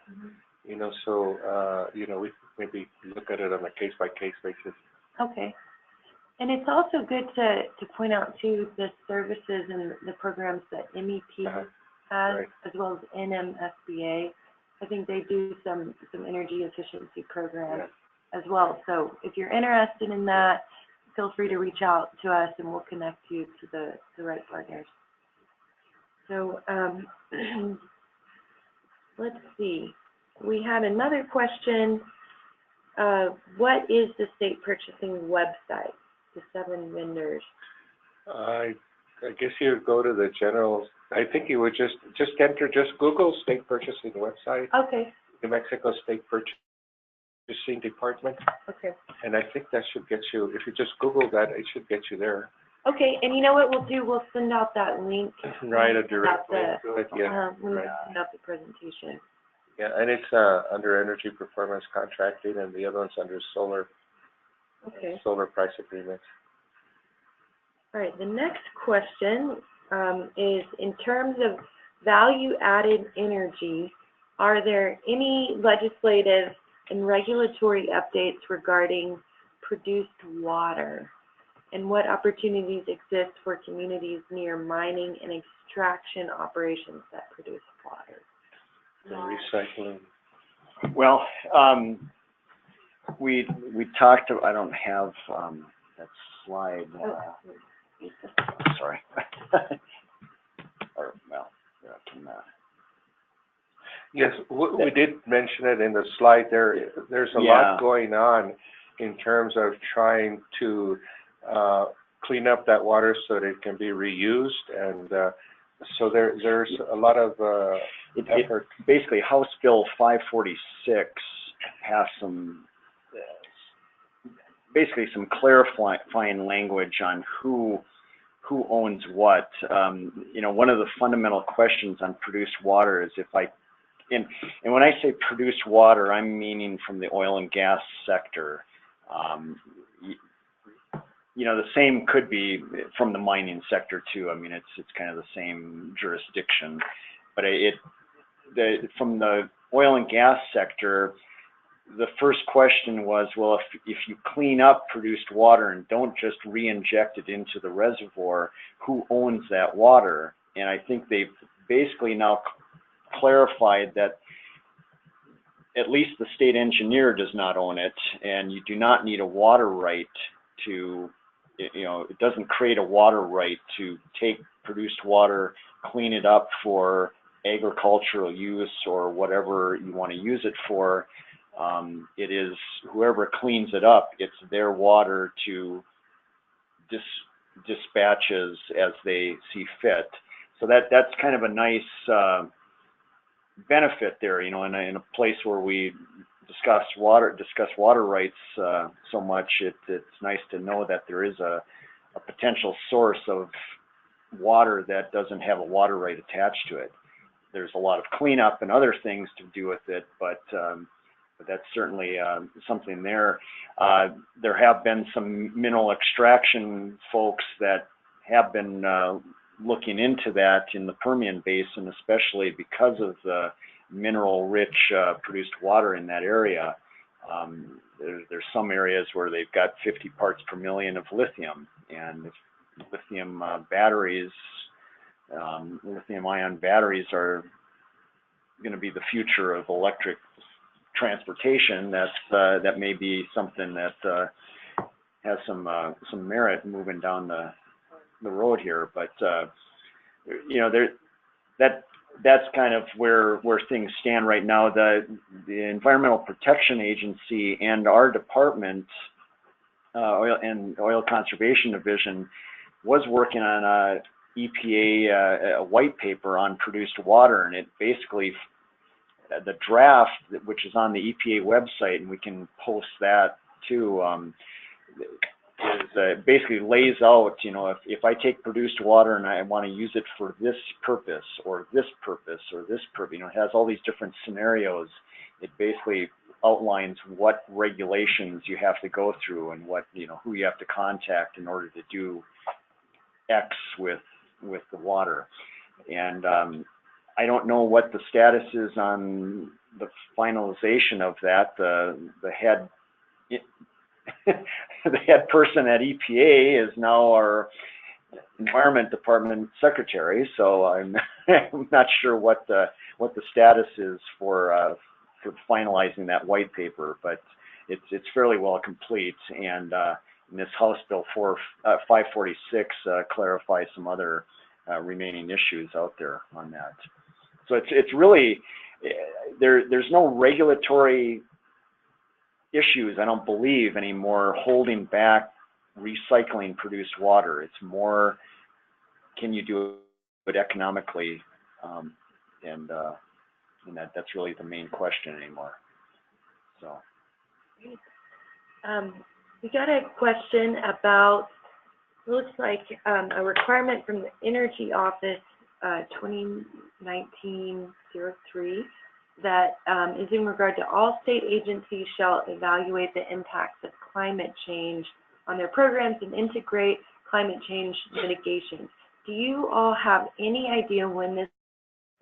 you know, so, you know, we maybe look at it on a case-by-case basis. Okay. And it's also good to point out, too, the services and the programs that MEP has, as well as NMSBA. I think they do some energy efficiency programs as well. So if you're interested in that, feel free to reach out to us and we'll connect you to the right partners. So let's see. We had another question. What is the state purchasing website? The 7 vendors. I guess you would go to the general. I think you would just enter, just Google state purchasing website. Okay. New Mexico State Purchasing Department. Okay. And I think that should get you. If you just Google that, it should get you there. Okay. And you know what we'll do? We'll send out that link. Right, a direct link to it. Yeah. When we send out the presentation. Yeah, and it's under energy performance contracting, and the other one's under solar. Okay. Solar price agreements. All right. The next question is, in terms of value-added energy, are there any legislative and regulatory updates regarding produced water? and what opportunities exist for communities near mining and extraction operations that produce water? And recycling. Well, we talked. I don't have that slide. Sorry. Or well, yeah, I can. Yes, we did mention it in the slide. There's a lot going on in terms of trying to clean up that water so that it can be reused, and so there's a lot of effort. Basically, House Bill 546 has some basically some clarifying language on who owns what. You know, one of the fundamental questions on produced water is if and when I say produced water, I'm meaning from the oil and gas sector. You know, the same could be from the mining sector too. I mean, it's kind of the same jurisdiction, but from the oil and gas sector, the first question was, well, if you clean up produced water and don't just re-inject it into the reservoir, who owns that water? And I think they've basically now clarified that at least the state engineer does not own it, and you do not need a water right to, you know, it doesn't create a water right to take produced water, clean it up for agricultural use or whatever you want to use it for. It is whoever cleans it up, it's their water to dispatch as they see fit. So that's kind of a nice benefit there, you know, in a place where we discuss water rights so much. It's nice to know that there is a potential source of water that doesn't have a water right attached to it. There's a lot of cleanup and other things to do with it, but that's certainly something there. There have been some mineral extraction folks that have been looking into that in the Permian Basin, especially because of the mineral-rich produced water in that area. There's some areas where they've got 50 parts per million of lithium, and lithium batteries, lithium-ion batteries are going to be the future of electric transportation. That may be something that has some merit moving down the road here, but you know, that's kind of where things stand right now. The Environmental Protection Agency and our department, Oil Conservation Division, was working on a EPA a white paper on produced water, and it basically, the draft, which is on the EPA website, and we can post that too, basically lays out, you know, if I take produced water and I want to use it for this purpose or this purpose or this purpose, you know, it has all these different scenarios. It basically outlines what regulations you have to go through and what, you know, who you have to contact in order to do X with the water. And I don't know what the status is on the finalization of that. The head the head person at EPA is now our Environment Department Secretary, so I'm not sure what the status is for finalizing that white paper, but it's fairly well complete, and this House Bill 546 clarifies some other remaining issues out there on that. So it's really there's no regulatory issues, I don't believe, anymore holding back recycling produced water. It's more, can you do it economically, and that's really the main question anymore. So we got a question about, it looks like a requirement from the Energy Office 2019-03 that is in regard to all state agencies shall evaluate the impacts of climate change on their programs and integrate climate change mitigation. Do you all have any idea when this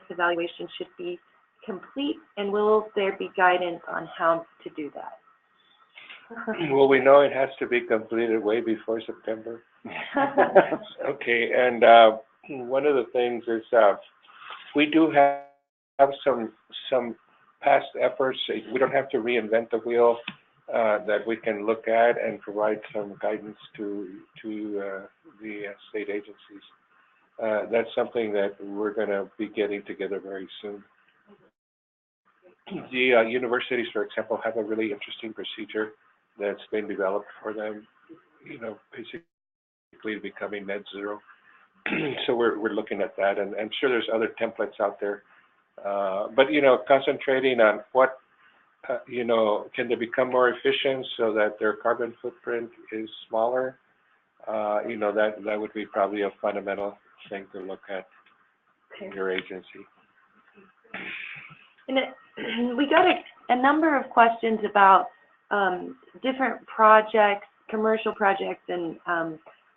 evaluation should be complete, and will there be guidance on how to do that? Well, we know it has to be completed way before September. Okay, and one of the things is we do have some past efforts. We don't have to reinvent the wheel, that we can look at and provide some guidance to the state agencies. That's something that we're going to be getting together very soon. The universities, for example, have a really interesting procedure that's been developed for them, basically becoming net zero. So we're looking at that, and I'm sure there's other templates out there. But, concentrating on what, can they become more efficient so that their carbon footprint is smaller? That would be probably a fundamental thing to look at in your agency. And we got a number of questions about different projects, commercial projects, and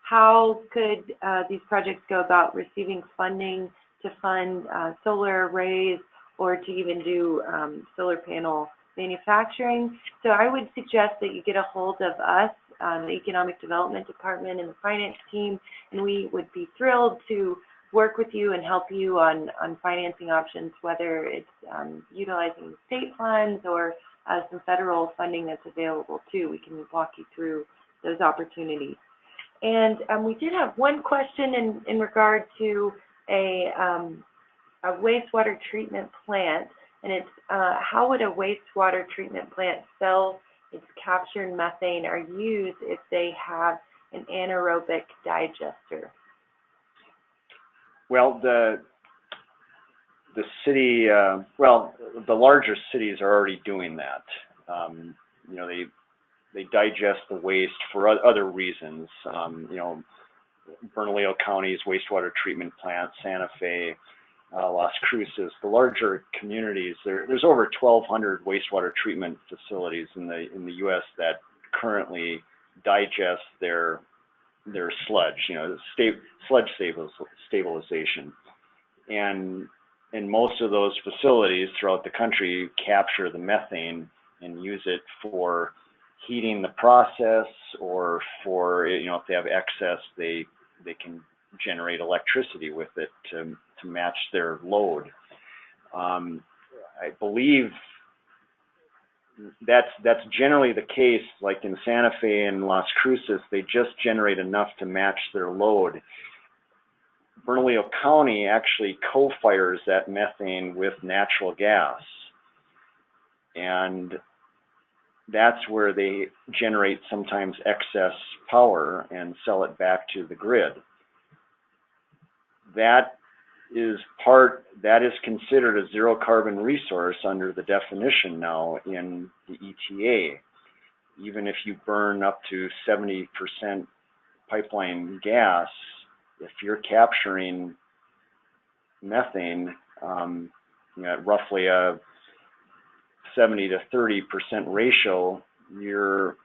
how could these projects go about receiving funding to fund solar arrays or to even do solar panel manufacturing. So I would suggest that you get a hold of us, the Economic Development Department and the Finance team, and we would be thrilled to work with you and help you on financing options, whether it's utilizing state funds or some federal funding that's available too. We can walk you through those opportunities. And we did have one question in regard to a wastewater treatment plant, and it's how would a wastewater treatment plant sell its captured methane or use if they have an anaerobic digester? Well, the city, the larger cities are already doing that. They digest the waste for other reasons. Bernalillo County's wastewater treatment plant, Santa Fe, Las Cruces, the larger communities. There's over 1,200 wastewater treatment facilities in the U.S. that currently digest their sludge, sludge stabilization, and most of those facilities throughout the country capture the methane and use it for heating the process, or for, if they have excess, they can generate electricity with it to match their load. I believe that's generally the case. Like in Santa Fe and Las Cruces, they just generate enough to match their load. Bernalillo County actually co-fires that methane with natural gas, and that's where they generate sometimes excess power and sell it back to the grid. That is considered a zero carbon resource under the definition now in the ETA. Even if you burn up to 70% pipeline gas, if you're capturing methane at roughly a 70 to 30% ratio, you're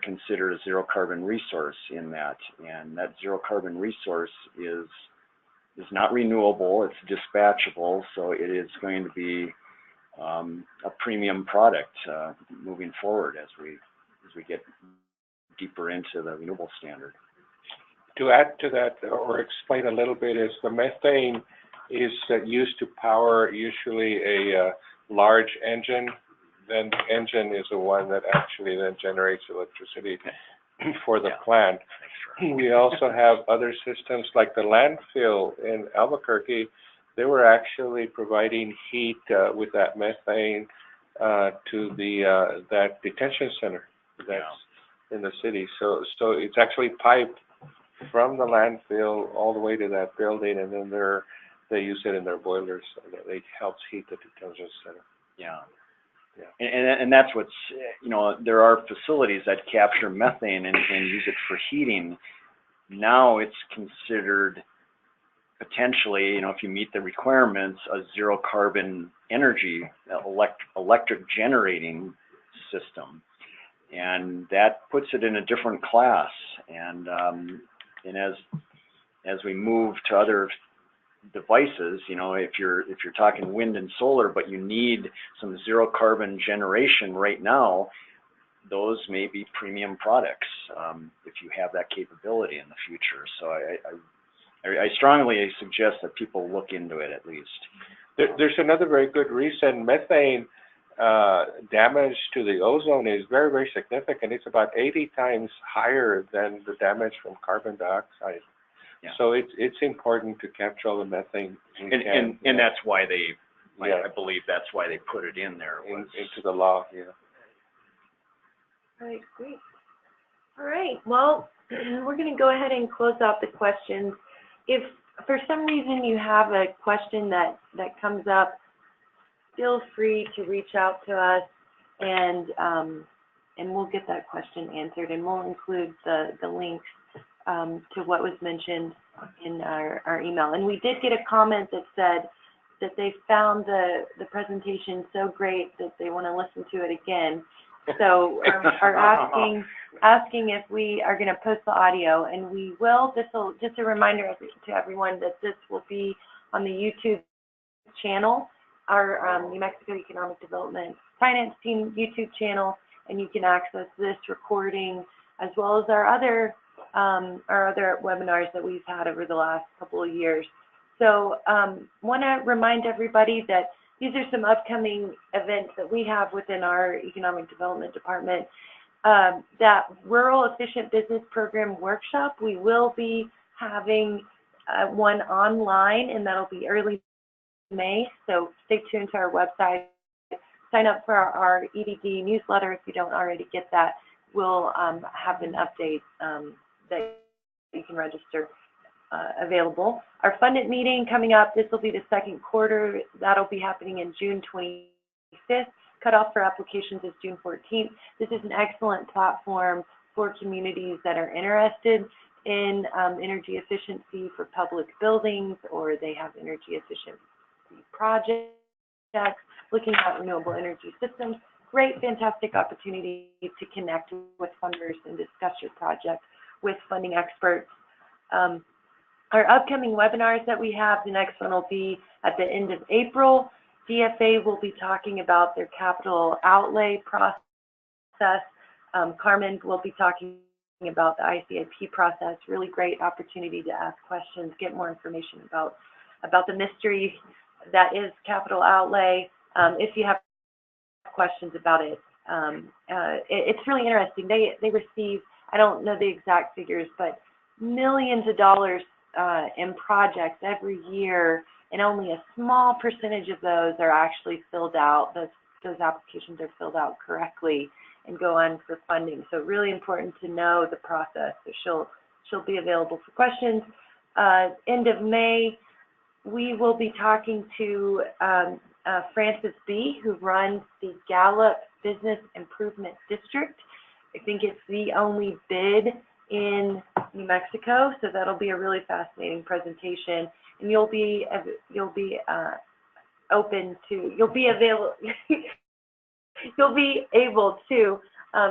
considered a zero carbon resource in that, and that zero carbon resource is not renewable, it's dispatchable, so it is going to be a premium product moving forward as we get deeper into the renewable standard. To add to that, or explain a little bit, is the methane is used to power usually a large engine. Then the engine is the one that actually then generates electricity for the plant. We also have other systems like the landfill in Albuquerque. They were actually providing heat with that methane to that detention center that's in the city. So it's actually piped from the landfill all the way to that building, and then they use it in their boilers, so that it helps heat the detention center. Yeah. And that's what's, there are facilities that capture methane and use it for heating. Now it's considered potentially, if you meet the requirements, a zero carbon energy electric generating system. And that puts it in a different class. And as we move to other devices, if you're talking wind and solar, but you need some zero carbon generation right now, those may be premium products if you have that capability in the future. So I strongly suggest that people look into it at least. There's another very good reason. Methane damage to the ozone is very, very significant. It's about 80 times higher than the damage from carbon dioxide. Yeah. So it's important to capture all the methane we can. And that's why they, Yeah. I believe that's why they put it in there. Into the law, yeah. All right, great. All right, well, we're going to go ahead and close out the questions. If for some reason you have a question that comes up, feel free to reach out to us, and we'll get that question answered, and we'll include the links to what was mentioned in our email. And we did get a comment that said that they found the presentation so great that they want to listen to it again. So are asking if we are going to post the audio, and we will. This will, just a reminder to everyone that this will be on the YouTube channel, our New Mexico Economic Development Finance Team YouTube channel, and you can access this recording as well as our other webinars that we've had over the last couple of years. So want to remind everybody that these are some upcoming events that we have within our Economic Development Department. That Rural Efficient Business Program Workshop, we will be having one online, and that'll be early May. So stay tuned to our website. Sign up for our EDD newsletter if you don't already get that. We'll have an update that you can register available. Our funded meeting coming up, this will be the second quarter. That'll be happening in June 25th. Cutoff for applications is June 14th. This is an excellent platform for communities that are interested in energy efficiency for public buildings, or they have energy efficiency projects, looking at renewable energy systems. Great, fantastic opportunity to connect with funders and discuss your project with funding experts. Our upcoming webinars that we have, the next one will be at the end of April. DFA will be talking about their capital outlay process. Carmen will be talking about the ICIP process. Really great opportunity to ask questions, get more information about the mystery that is capital outlay. If you have questions about it, it's really interesting. They receive, I don't know the exact figures, but millions of dollars in projects every year, and only a small percentage of those are actually filled out. Those applications are filled out correctly and go on for funding. So really important to know the process. So she'll be available for questions. End of May, we will be talking to Francis B., who runs the Gallup Business Improvement District. I think it's the only bid in New Mexico, so that'll be a really fascinating presentation. And you'll be able to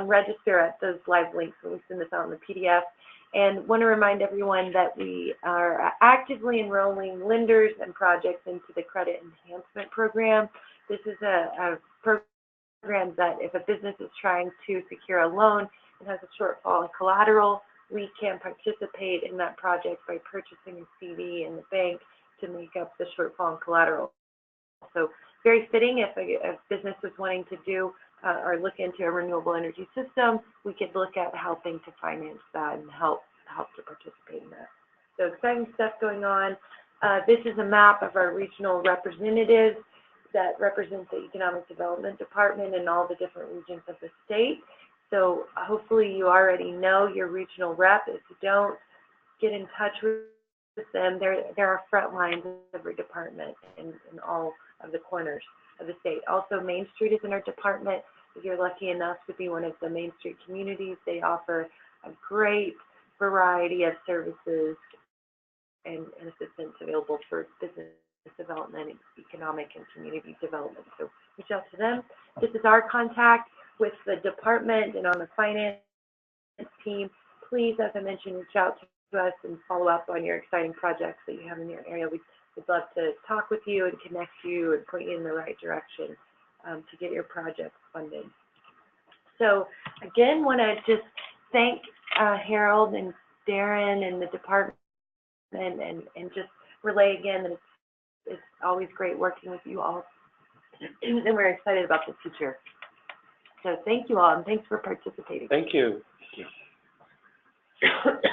register at those live links when we send this out in the PDF. And want to remind everyone that we are actively enrolling lenders and projects into the Credit Enhancement Program. This is a program that if a business is trying to secure a loan and has a shortfall in collateral, we can participate in that project by purchasing a CD in the bank to make up the shortfall in collateral. So very fitting if a business is wanting to do or look into a renewable energy system, we could look at helping to finance that and help to participate in that. So exciting stuff going on. This is a map of our regional representatives that represent the Economic Development Department in all the different regions of the state. So hopefully you already know your regional rep. If you don't, get in touch with them. They're our front lines of every department in all of the corners of the state. Also, Main Street is in our department. If you're lucky enough to be one of the Main Street communities, they offer a great variety of services and assistance available for business development, economic and community development. So reach out to them. This is our contact with the department and on the finance team. Please, as I mentioned, reach out to us and follow up on your exciting projects that you have in your area. We'd love to talk with you and connect you and point you in the right direction to get your projects funded. So again, want to just thank Harold and Darren and the department, and just relay again that it's always great working with you all, and we're excited about the future. So thank you all, and thanks for participating. Thank you. Thank you.